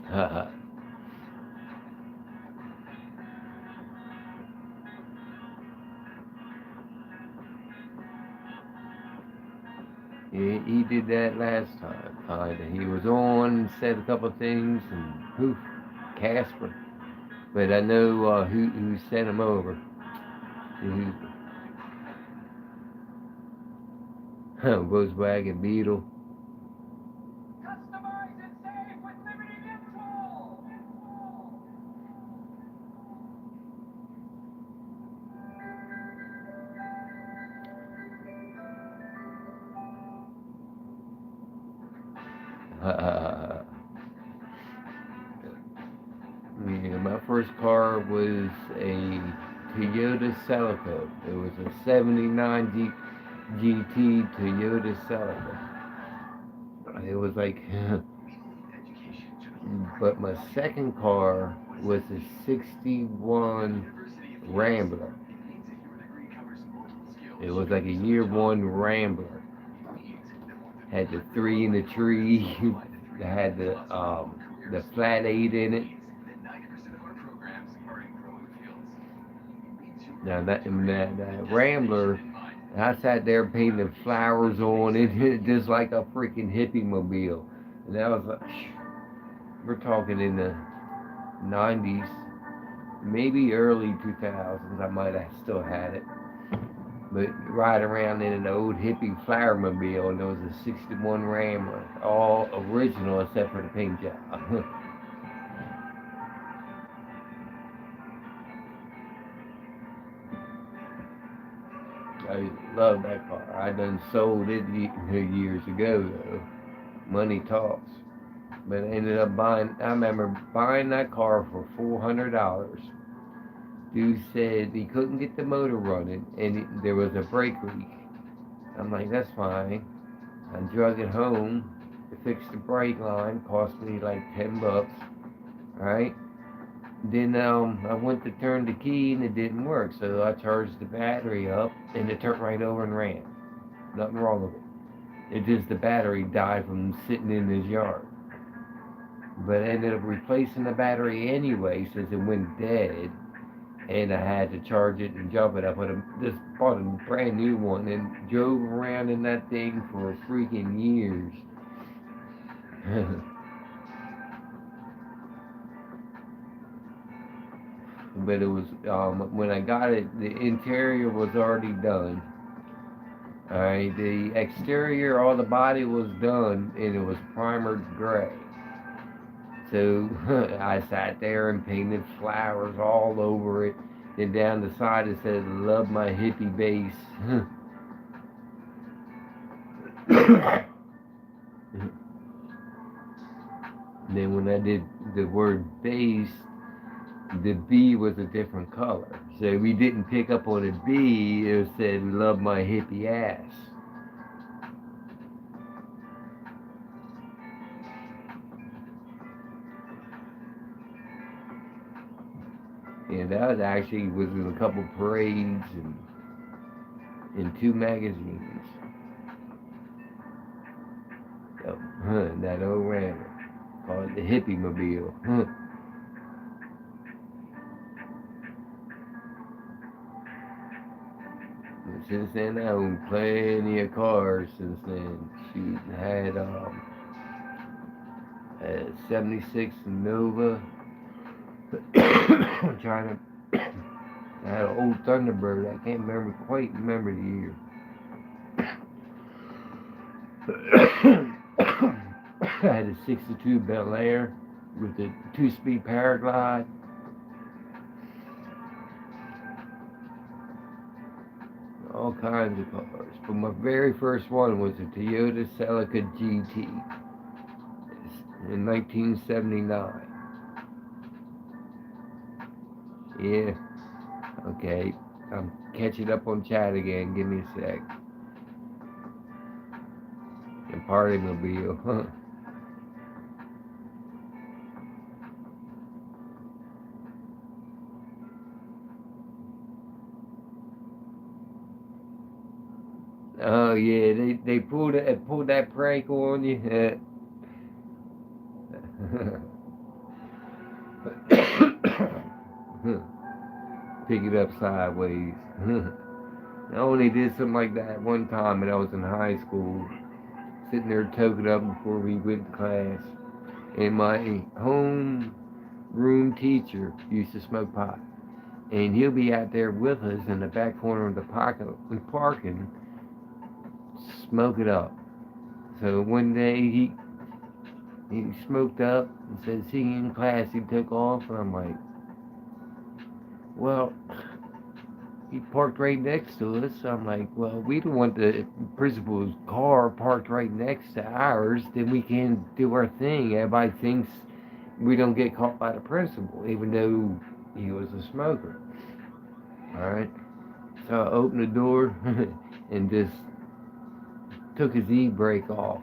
Haha. He did that last time, kinda. He was on, said a couple things, and poof, Casper. But I know who sent him over. Who, Volkswagen Beetle. Customize and save with Liberty Mutual! Yeah, my first car was a Toyota Celica. It was a 79 GT Toyota Celica. It was like, but my second car was a 61 Rambler. It was like a year one Rambler. Had the 3 in the tree. It had the flat 8 in it. Now that Rambler, I sat there painting flowers on it, just like a freaking hippie mobile. And that was like, we're talking in the 90s, maybe early 2000s. I might have still had it, but ride around in an old hippie flower mobile, and there was a 61 Rambler, all original except for the paint job. I love that car. I done sold it years ago though. Money talks. But I ended up buying, I remember buying that car for $400. Dude said he couldn't get the motor running and there was a brake leak. I'm like, that's fine. I drug it home to fix the brake line, cost me like $10, right? Then I went to turn the key and it didn't work, so I charged the battery up and it turned right over and ran. Nothing wrong with it. It just the battery died from sitting in his yard. But I ended up replacing the battery anyway since it went dead, and I had to charge it and jump it up. But I just bought a brand new one and drove around in that thing for freaking years. But it was when I got it, the interior was already done. Alright, the exterior, all the body was done, and it was primered gray. So I sat there and painted flowers all over it. Then down the side it said, "Love my hippie bass." Then when I did the word bass, the B was a different color. So we didn't pick up on a B, it said, "Love my hippie ass." And that was actually was in a couple parades and in 2 magazines. So, that old Rambler, called the Hippie Mobile. And since then, I owned plenty of cars. Since then, shoot, I had a 76 Nova. I'm trying to. I had an old Thunderbird. I can't quite remember the year. I had a 62 Bel Air with a 2-speed Paraglide. All kinds of cars. But my very first one was a Toyota Celica GT in 1979. Yeah. Okay. I'm catching up on chat again. Give me a sec. The party mobile. Oh yeah, they pulled that prank on you. Pick it up sideways. I only did something like that one time when I was in high school, sitting there toking up before we went to class. And my home room teacher used to smoke pot. And he'll be out there with us in the back corner of the parking, smoke it up. So one day he smoked up and said, "See you in class." He took off, and I'm like, well, he parked right next to us. So I'm like, well, we don't want the principal's car parked right next to ours. Then we can do our thing. Everybody thinks we don't get caught by the principal, even though he was a smoker. All right. So I opened the door and just took his e-brake off,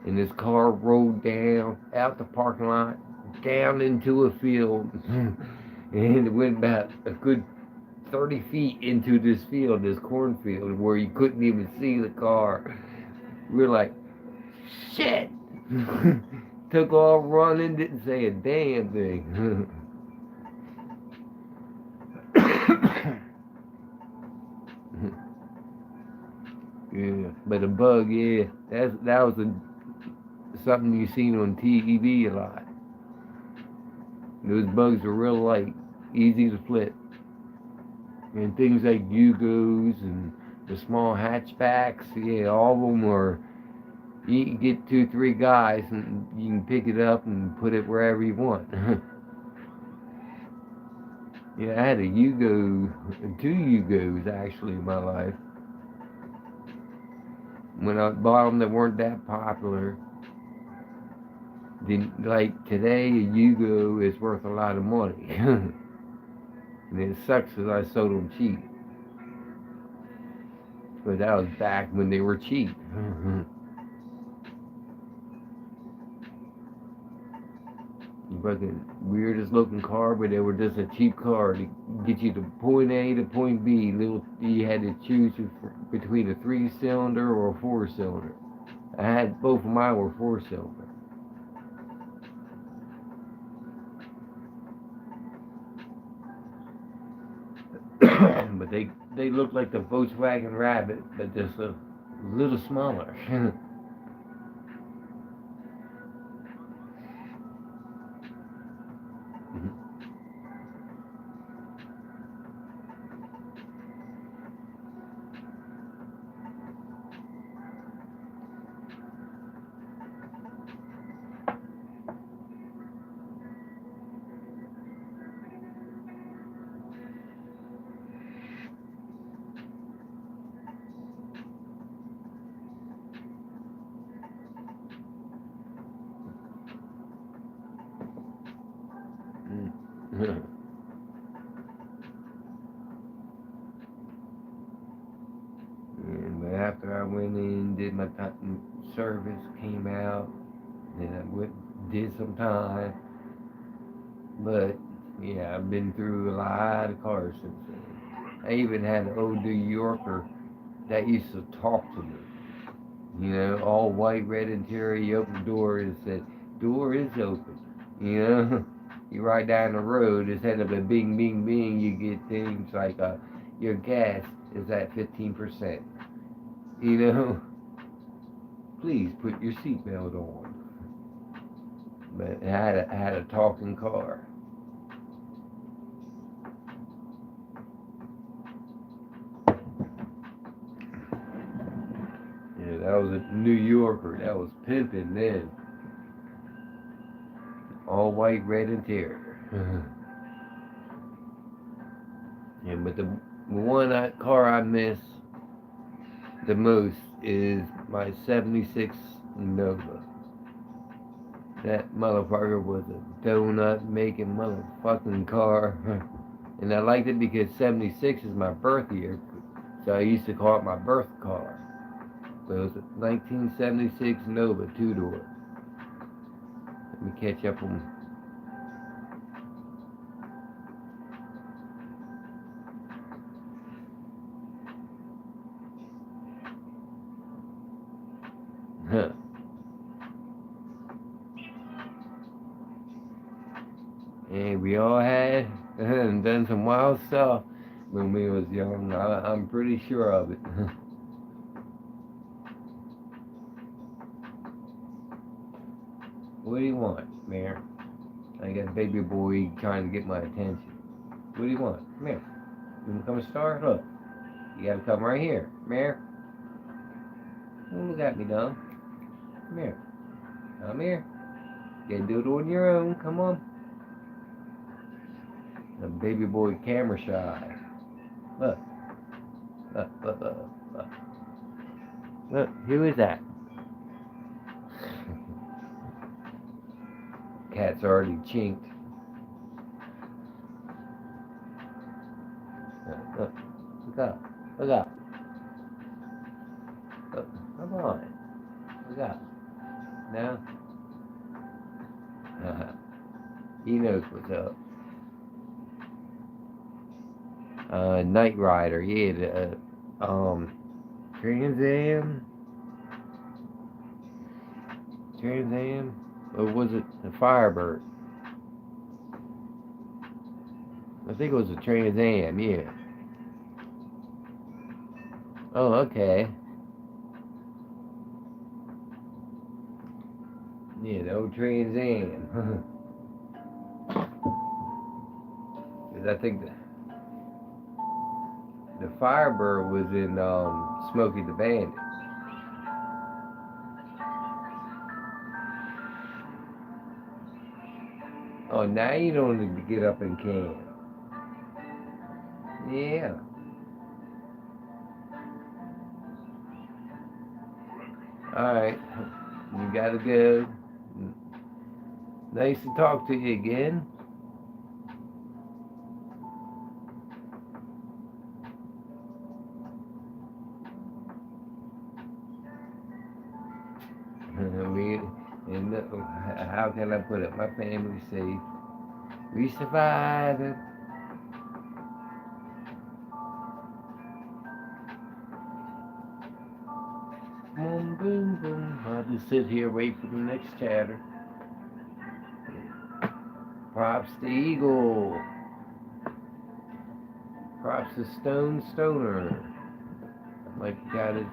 and his car rolled down out the parking lot, down into a field, and it went about a good 30 feet into this field, this cornfield, where you couldn't even see the car. We were like, shit! Took off running, didn't say a damn thing. Yeah, but a bug, yeah, that was something you seen on TV a lot. Those bugs are real light, easy to flip, and things like Yugos and the small hatchbacks, yeah, all of them are. You can get 2, 3 guys, and you can pick it up and put it wherever you want. Yeah, I had a Yugo, 2 Yugos actually in my life. When I bought them, they weren't that popular. Then, like today, a Yugo is worth a lot of money, and it sucks because I sold them cheap. But that was back when they were cheap. Fucking weirdest looking car, but they were just a cheap car to get you to point A to point B. You had to choose between a 3-cylinder or a 4-cylinder. I had both of mine were 4-cylinder. But they looked like the Volkswagen Rabbit, but just a little smaller. But after I went in, did my service, came out, then I did some time. But yeah, I've been through a lot of cars since then. I even had an old New Yorker that used to talk to me. You know, all white, red interior. You open the door and it said, "Door is open." You know, you ride down the road, instead of a bing, bing, bing, you get things like your gas is at 15%. You know, please put your seatbelt on. But I had a talking car. Yeah, that was a New Yorker. That was pimping then. All white, red interior. Yeah, but the one car I miss the most is my 76 Nova. That motherfucker was a donut making motherfucking car. And I liked it because 76 is my birth year, so I used to call it my birth car. So it was a 1976 Nova 2-door. Let me catch up on. Huh. And we all had and done some wild stuff when we was young. I'm pretty sure of it. What do you want, Mayor? I got baby boy trying to get my attention. What do you want? Come here. You want to come star? Look. You gotta come right here. Mayor. Don't look at me, dumb. Come here. Come here. You gotta do it on your own. Come on. The baby boy camera shy. Look. Look, look, look, look. Look, who is that? Cat's already chinked. Look, look up. Look up. Look, come on. Look up. Now. He knows what's up. Knight Rider, yeah, the Trans Am, or was it the Firebird? I think it was the Trans Am, yeah. Oh, okay. Yeah, the old Trans Am. Because I think the Firebird was in Smokey the Bandit. Oh, now you don't need to get up and can. Yeah. Alright. You gotta go. Nice to talk to you again. And how can I put it? My family's safe. We survived it. Boom, boom, boom. I'll just sit here, wait for the next chatter. Props to Eagle. Props to Stoner. Like got it.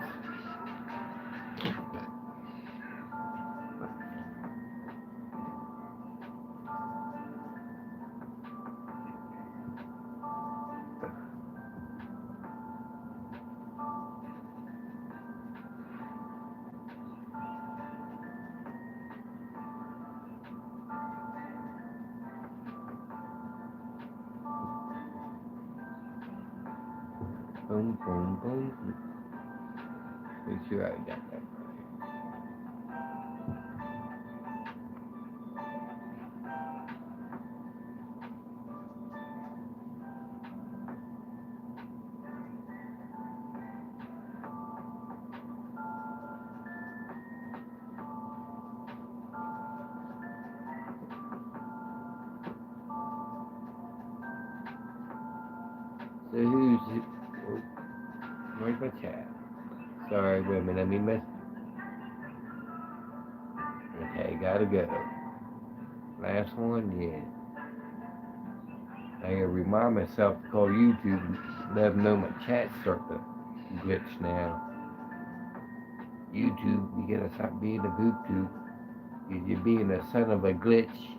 Boom, boom, boom. Make sure I got that right. So where's my chat? Sorry, wait a minute, let me miss. Okay, gotta go. Last one, yeah. I gotta remind myself to call YouTube and let them know my chat's starting to glitch now. YouTube, you gotta stop being a boot tube. You're being a son of a glitch.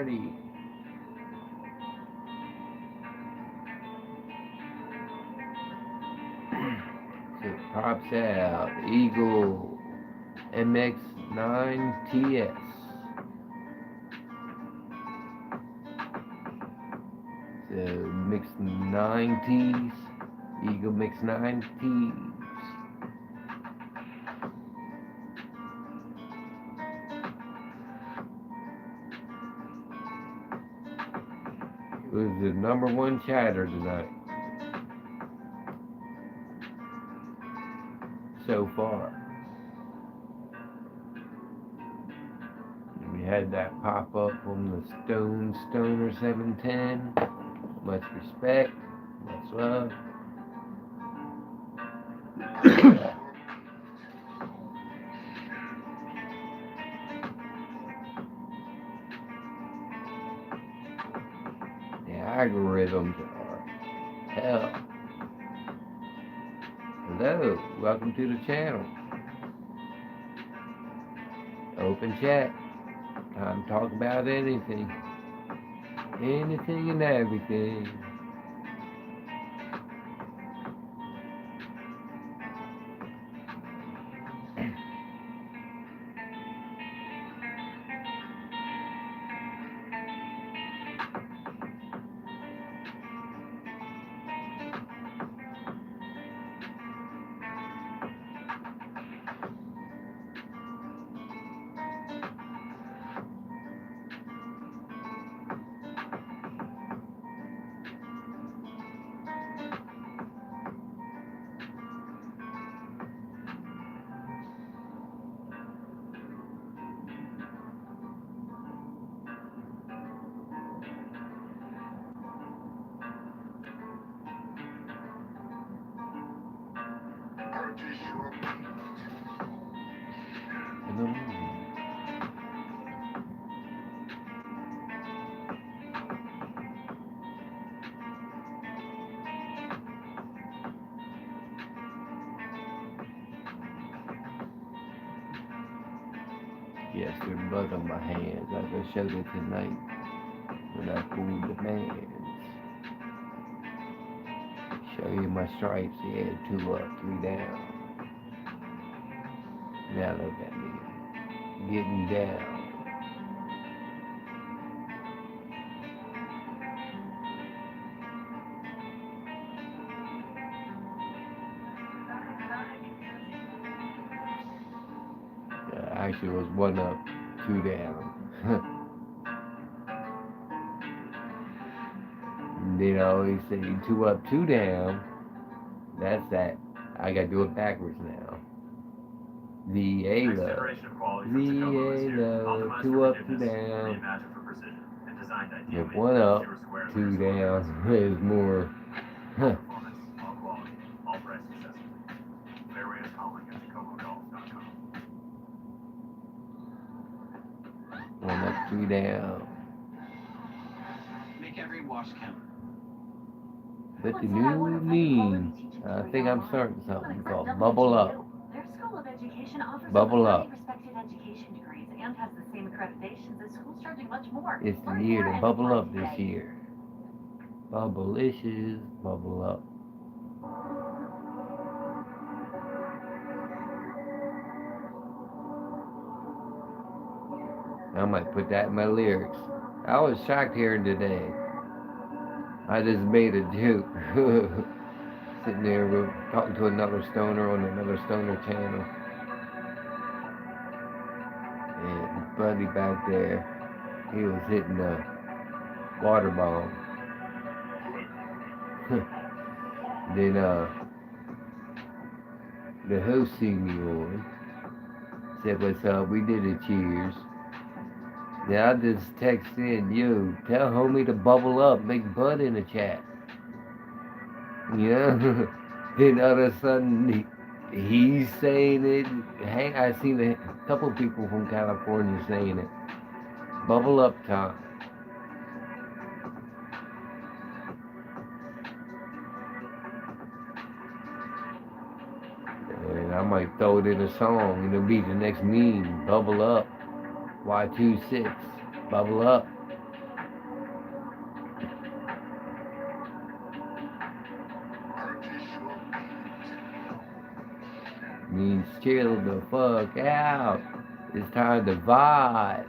30. So it pops out Eagle MX9 TS. So mix 90s, Eagle mix 90s. It was the #1 chatter tonight. So far. We had that pop up from the Stoner 710. Much respect, much love. The algorithms are hell. Hello, welcome to the channel. Open chat. Time to talk about anything. Anything and everything. Yes, they're blood on my hands. I just showed it tonight when I pulled the bands. Show you my stripes. Yeah, 2 up, 3 down. Now look at me. Getting down. Actually, it was 1 up, 2 down. They always say 2 up, 2 down. That's that. I gotta do it backwards now. VA low. VA low. 2 up, 2 down. If 1 up, 2 down is more. Huh. 1 up, 2 down. Make every wash count. But the new meme, I think I'm starting something called Bubble Up. Their School of Education offers Bubble over Up. 30 respected education degrees and has the same accreditations as schools charging much more. It's the Learn year more to at bubble up this today. year. Bubblicious, bubble up. I might put that in my lyrics. I was shocked hearing today. I just made a joke. Sitting there talking to another stoner on another stoner channel. And Buddy back there, he was hitting a water bomb. Then the host seen me on. Said, what's up? We did a cheers. Then I just text in, yo, tell homie to bubble up, make Bud in the chat. Yeah. Then all of a sudden, he's saying it. Hey, I seen a couple people from California saying it. Bubble up time. And I might throw it in a song, and it'll be the next meme. Bubble up. Y26. Bubble up. means chill the fuck out. It's time to vibe.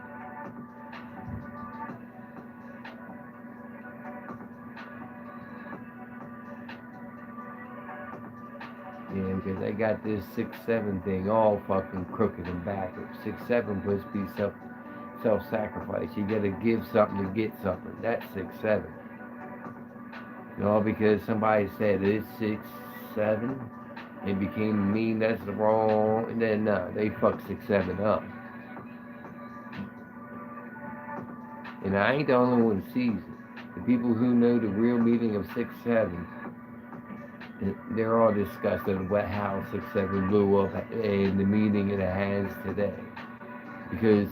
Yeah, because they got this 6-7 thing all fucking crooked and backwards. 6-7 supposed to be self-sacrifice. You gotta give something to get something. That's 6-7. All because somebody said it's 6-7. It became mean. That's the wrong. And then they fucked 6-7 up. And I ain't the only one who sees it. The people who know the real meaning of 6-7, they're all disgusted with how 6-7 blew up and the meaning it has today. Because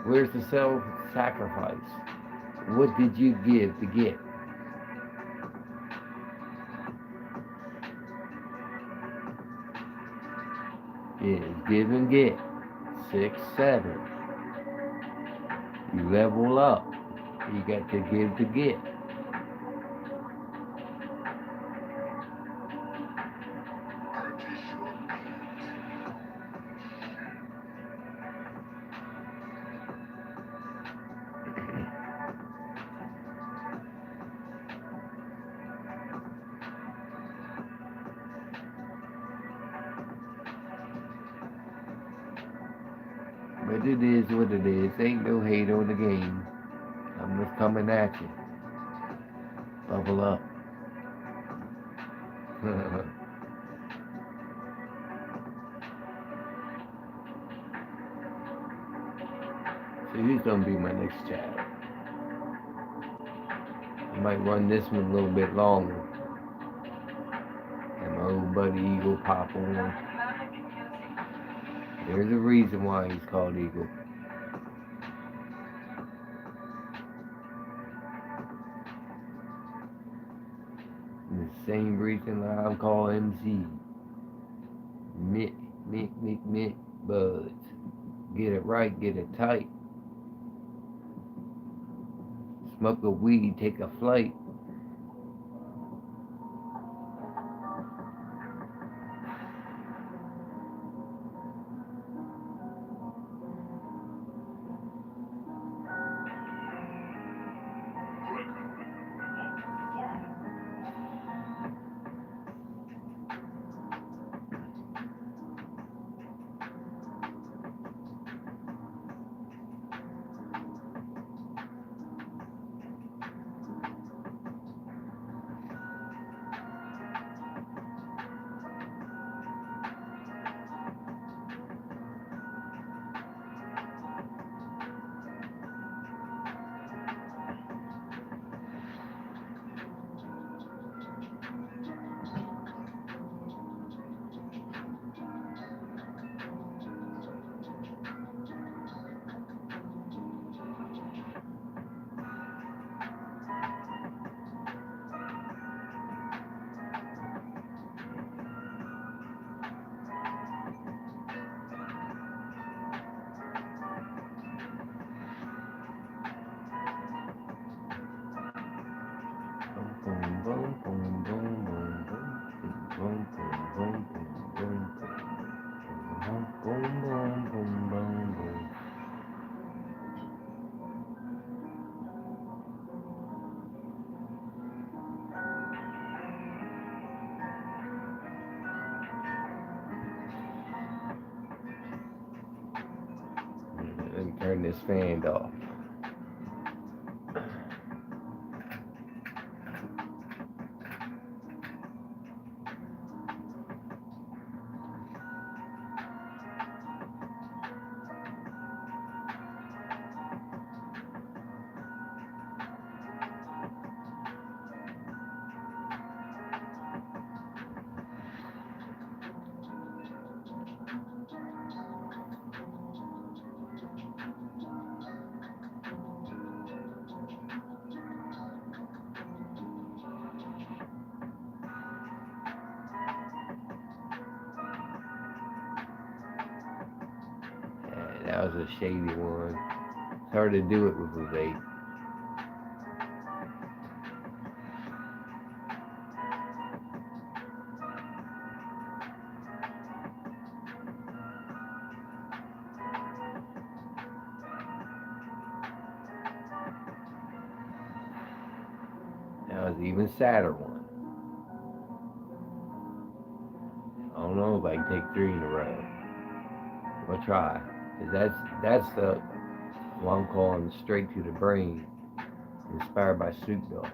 where's the self-sacrifice? What did you give to get? Yeah, give and get. 6-7. You level up. You got to give to get. But it is what it is. Ain't no hate on the game. I'm just coming at you. Bubble up. So who's gonna be my next child? I might run this one a little bit longer. And my old buddy Eagle pop on. There's a reason why he's called Eagle. And the same reason why I'm called MC. Mick, buds. Get it right, get it tight. Smoke a weed, take a flight. Let me turn this fan off. That was a shady one. It's hard to do it with a vape. was even sadder one. I don't know if I can take 3 in a row. I'll try. 'Cause that's the one I'm calling Straight to the Brain, inspired by Snoop Dogg.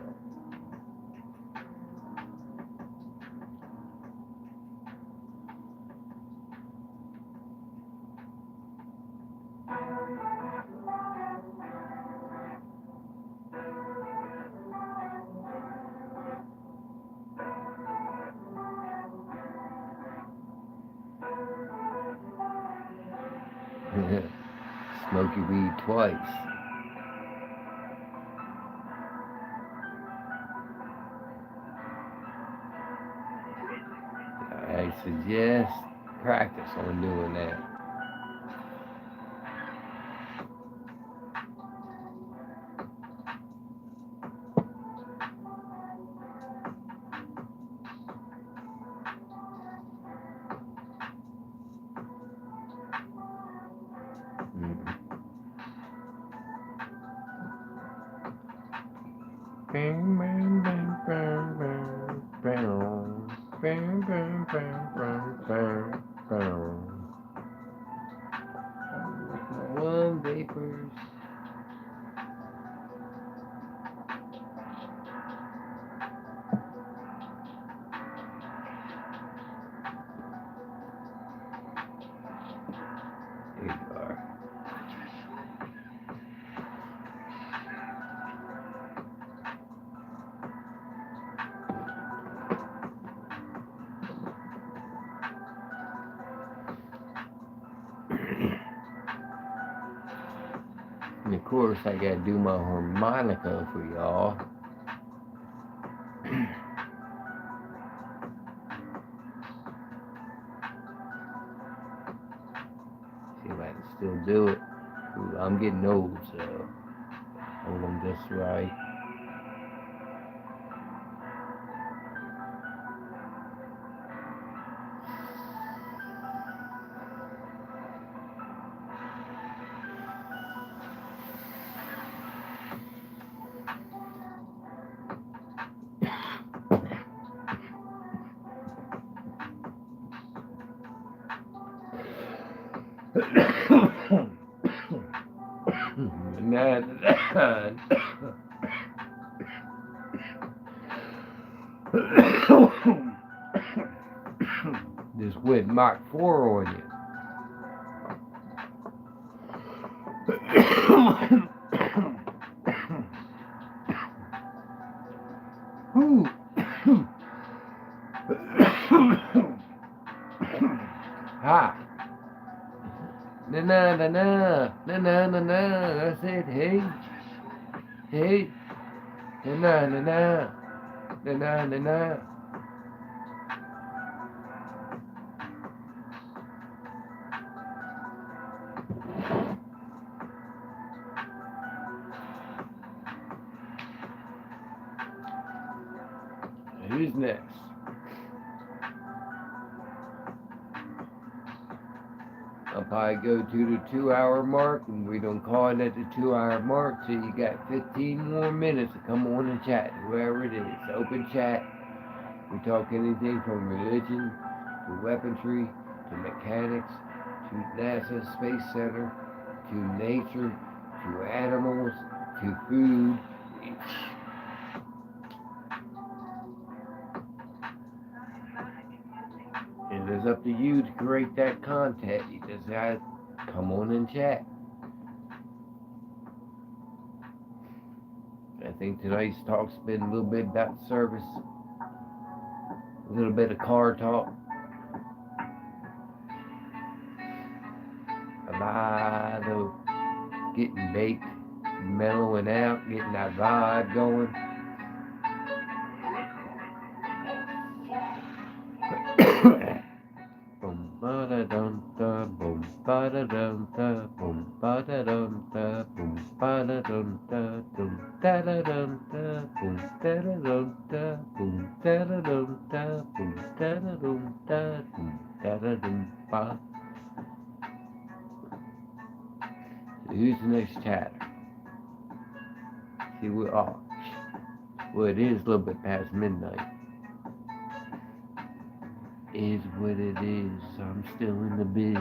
Smoky weed twice. I suggest practice on doing that. Bang, bang, bang, bang, bang, bang, bang, bang, bang, bang, bang. One vapors. There you are. And of course, I gotta do my harmonica for y'all. See if I can still do it. Ooh, I'm getting old, so hold them just right. Just went Mach 4 on you. Ha! Na na na na na na na na. That's it. Hey, hey. Na na na na na na na na. Who's next? I'll probably go to the 2-hour mark, and we don't call it at the 2-hour mark, so you got 15 more minutes to come on and chat, whoever it is. Open chat. We talk anything from religion to weaponry to mechanics to NASA Space Center to nature to animals to food. It is up to you to create that content. You just gotta come on and chat. I think tonight's talk's been a little bit about service, a little bit of car talk, a lot of getting baked, mellowing out, getting that vibe going. Boom ba da dum da, boom ba da dum da, boom ba da dum da, boom ba da dum da, boom da da dum da, boom da da dum da, boom da da dum da, boom da da dum da, boom da da dum ba. So who's the next chatter? See, we're off. Well, it is a little bit past midnight. Is what it is. I'm still in the biz.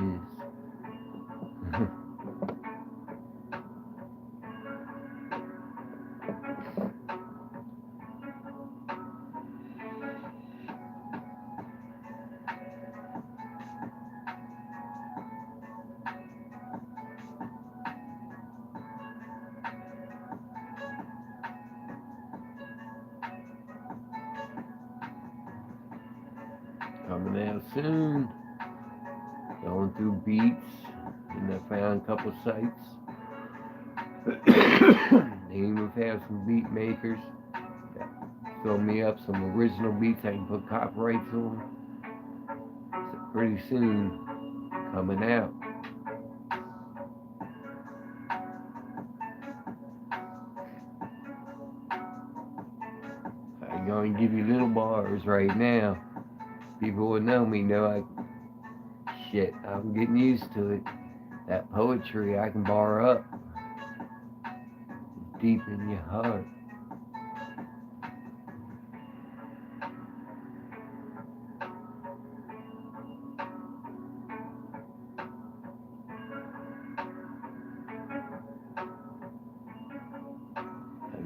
Coming out soon. Going through beats, and I found a couple sites. They even have some beat makers that fill me up some original beats I can put copyrights on. So pretty soon, coming out. I'm going to give you little bars right now. People who know me know shit, I'm getting used to it. That poetry I can bar up deep in your heart.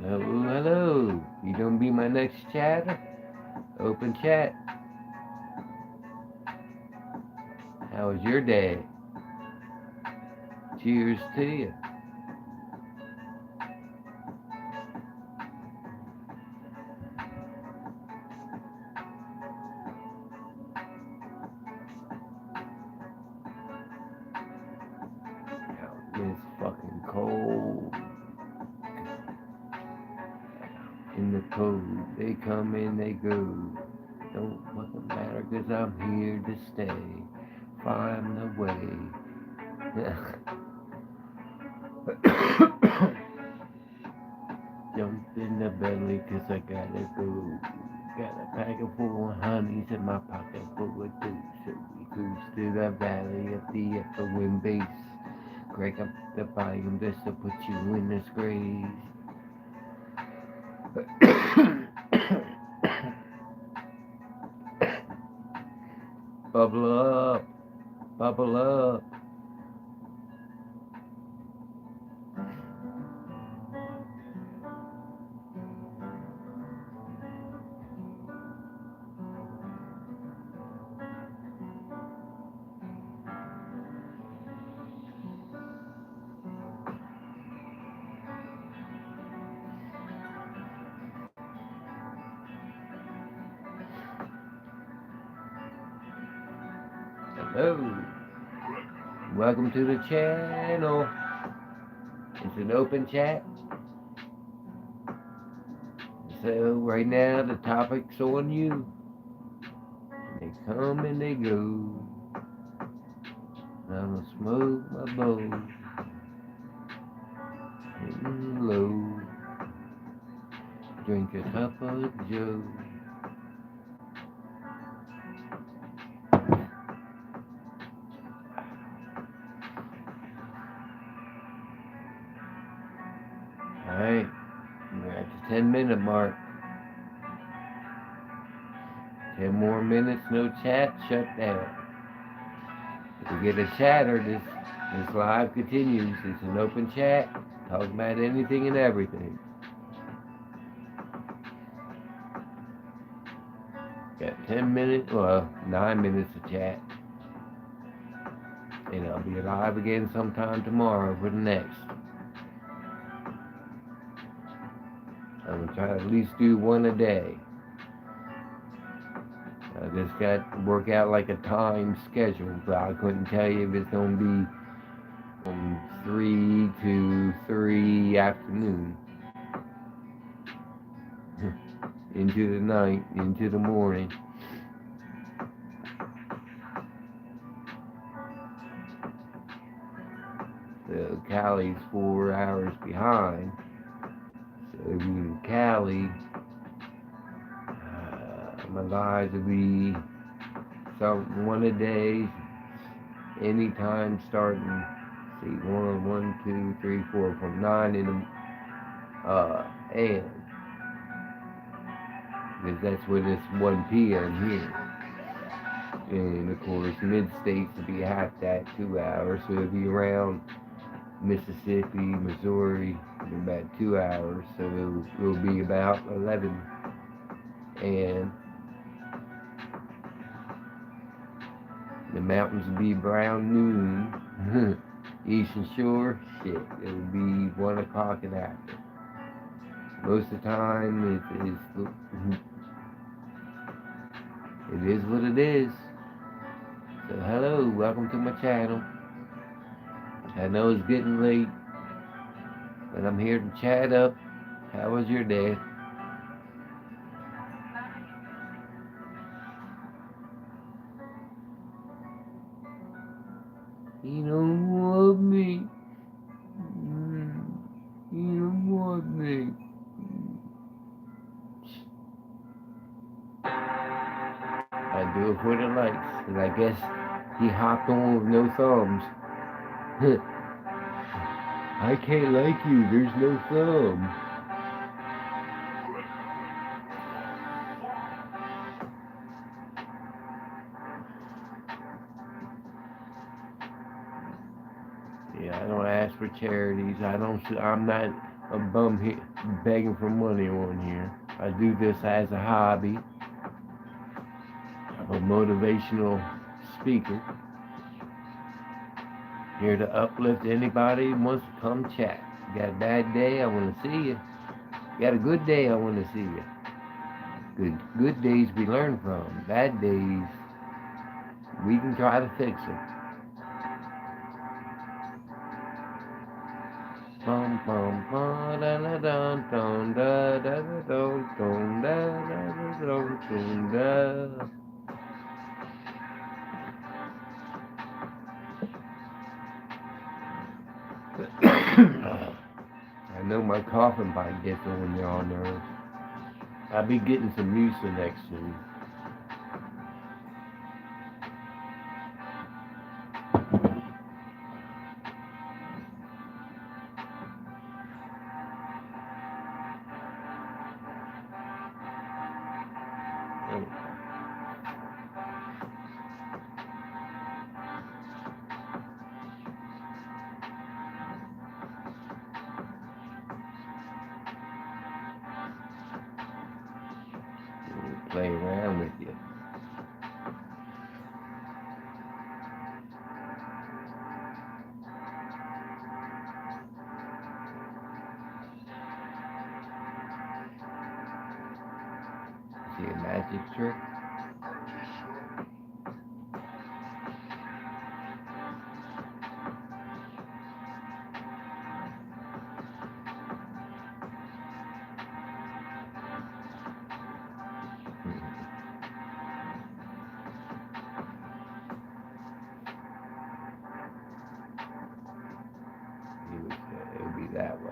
Hello, hello. You gonna be my next chatter? Open chat. How was your day? Cheers to you. It's fucking cold. In the cold, they come and they go. Don't fucking matter, 'cause I'm here to stay. Find the way. Jump in the belly, 'cause I gotta go. Got a packet full of honeys in my pocket full of juice. So we cruise to the valley of the upper wind base. Crank up the volume just to put you in this grace. Bubble up, bubble up. Hello. Welcome to the channel. It's an open chat. So right now the topic's on you. They come and they go. I'm gonna smoke my bowl. Hitting low. Drink a cup of Joe. Alright, we're at the 10-minute mark. 10 more minutes, no chat, shut down. If we get a chatter, this live continues. It's an open chat, talk about anything and everything. Got 10 minutes, well, 9 minutes of chat. And I'll be live again sometime tomorrow for the next. I'm gonna try to at least do one a day. I just got to work out like a time schedule, but I couldn't tell you if it's gonna be from 3 to 3 afternoon. Into the night, into the morning. So Cali's 4 hours behind. So if you in Cali, my lives will be one a day, anytime starting, see, 1, 2, 3, 4, from 9 in the a.m. because that's when it's 1 p.m. here. And of course, mid-states will be half that, 2 hours, so it'll be around Mississippi, Missouri, in about 2 hours, so it'll be about 11. And the mountains will be around noon. Eastern Shore, shit, it'll be 1 o'clock and after. Most of the time, it is what it is. So hello, welcome to my channel. I know it's getting late, but I'm here to chat up. How was your day? You don't want me. You don't want me. I do it for the likes, and I guess he hopped on with no thumbs. I can't like you, there's no thumb. Yeah, I don't ask for charities. I'm not a bum here begging for money on here. I do this as a hobby. I'm a motivational speaker. Here to uplift anybody who wants to come chat. You got a bad day, I want to see you. You got a good day, I want to see you. Good days we learn from. Bad days, we can try to fix them. Bum bum ba da da dun dun da da da dun dun da da da dun dun da. I know my coughing might get on y'all nerves. I'll be getting some Mucinex soon. Play around with you. See a magic trick? It'll be that way.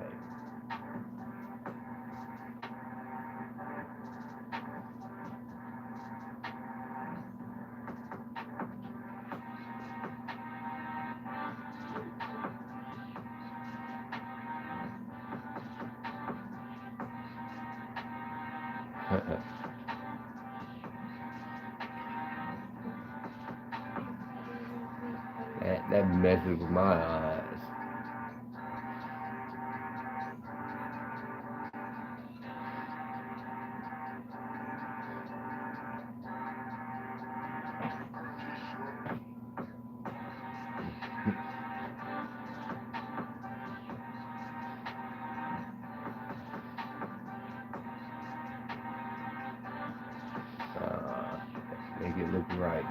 That messes with my eyes. Make it look right.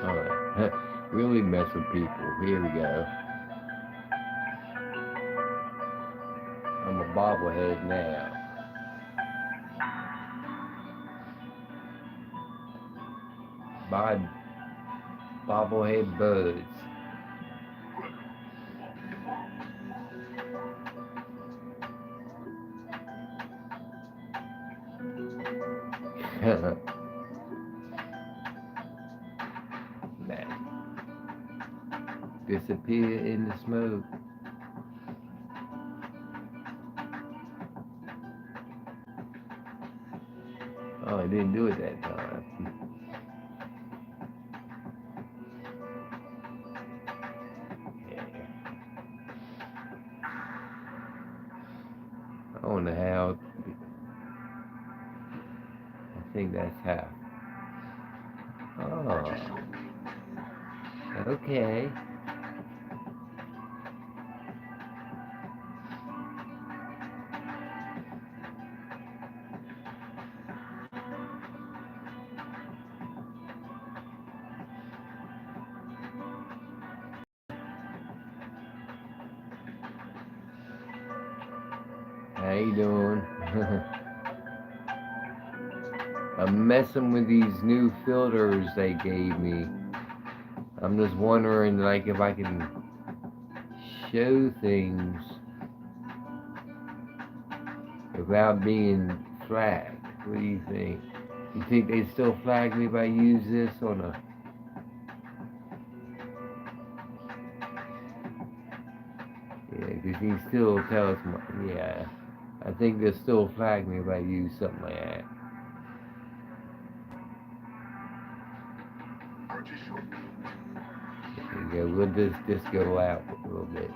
Alright, really mess with people. Here we go. I'm a bobblehead now. by Bobblehead Buds. Man, disappear in the smoke. Oh, I didn't do it that time. Yeah. I don't know how. I think that's how. Oh, okay. How you doing? I'm messing with these new filters they gave me. I'm just wondering, like, if I can show things without being flagged. What do you think? You think they still flag me if I use this on a... Yeah, because he still tells me, yeah, I think they'll still flag me if I use something like that. There you go, we'll just go out a little bit.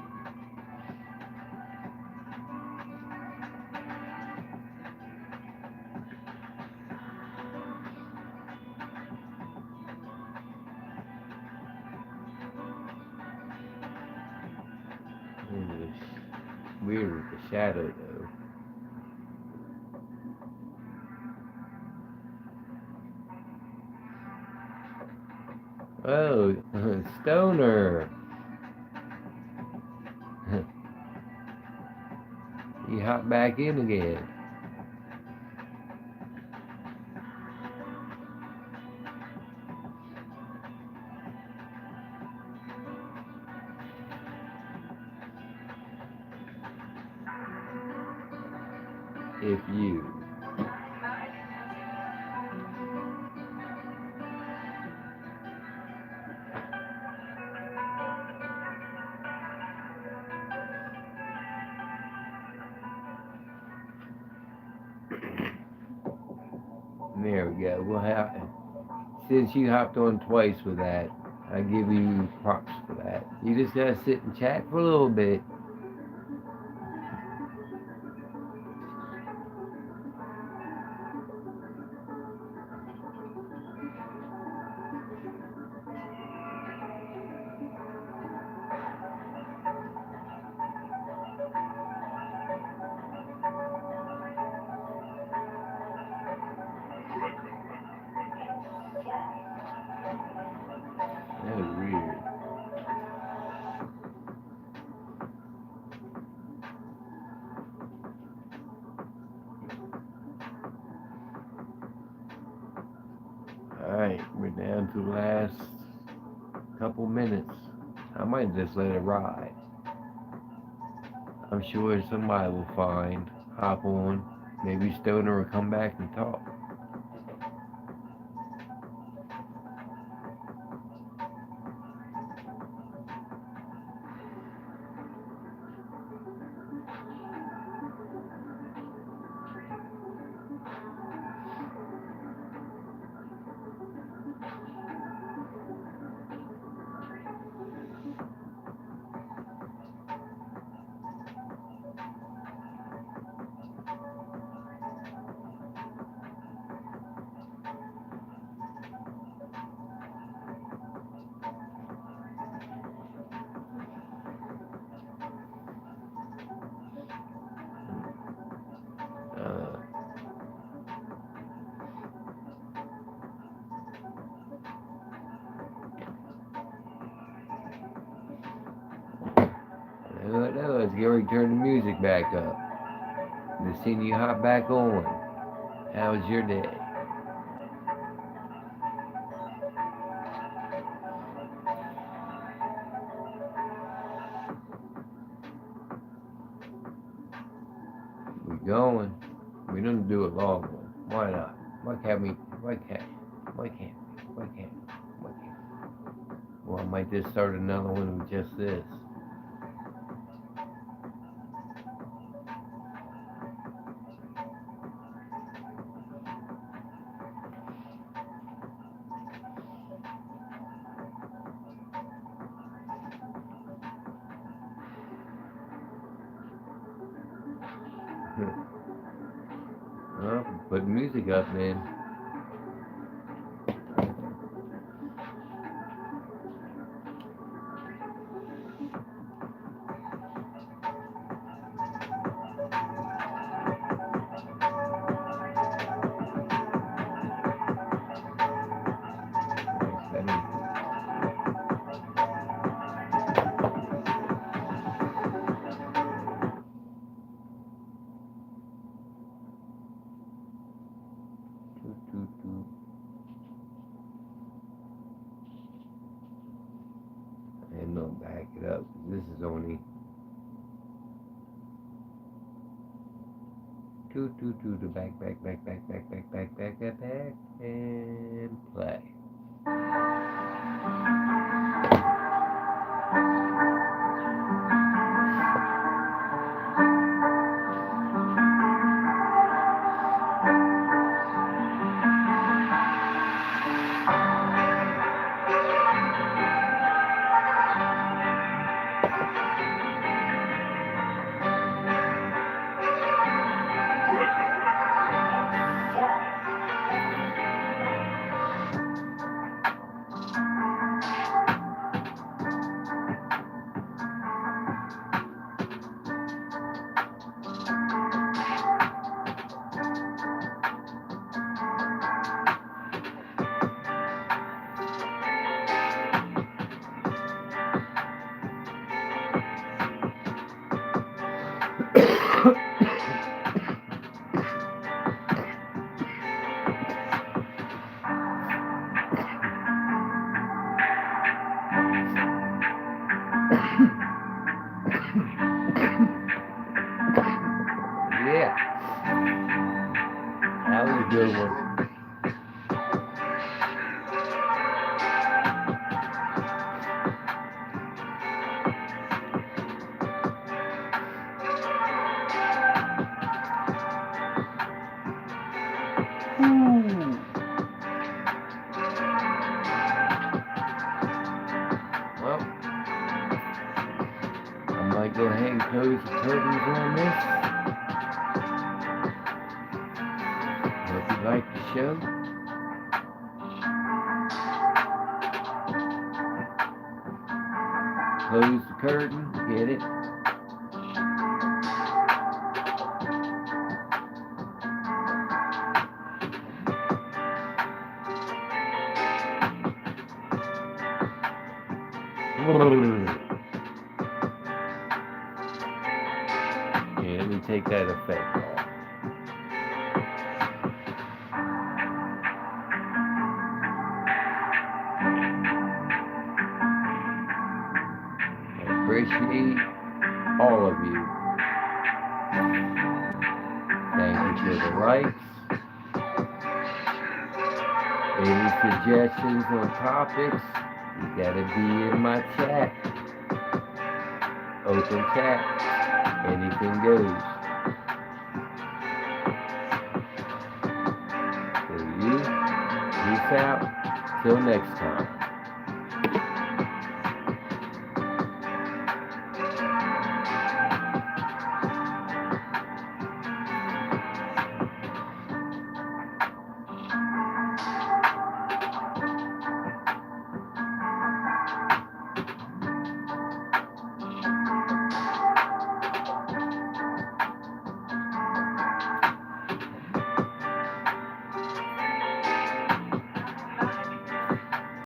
Weird with the shadow though. Oh, Stoner. You hop back in again. If you. There we go. We'll have, since you hopped on twice with that, I give you props for that. You just gotta sit and chat for a little bit. That was weird. Alright, we're down to the last couple minutes. I might just let it ride. I'm sure somebody will hop on. Maybe Stoner will come back and talk. Let's get ready to turn the music back up. Just seen you hop back on. How was your day? keep going. We don't do a long one. Why not? Why can't we? Why can't? Why can't? Why can't? Why can't? Well, I might just start another one with just this. Well, put music up, man. And they'll back it up. This is only to back, and play. Yeah, that was a good one. Well, I might go ahead and close the curtains on this. Hope you like the show. Close the curtain, get it? Yeah, let me take that effect off. I appreciate all of you. Thank you for the likes. Any suggestions on topics, you gotta be in my chat. Open chat. Anything goes. So you, peace out. Till next time.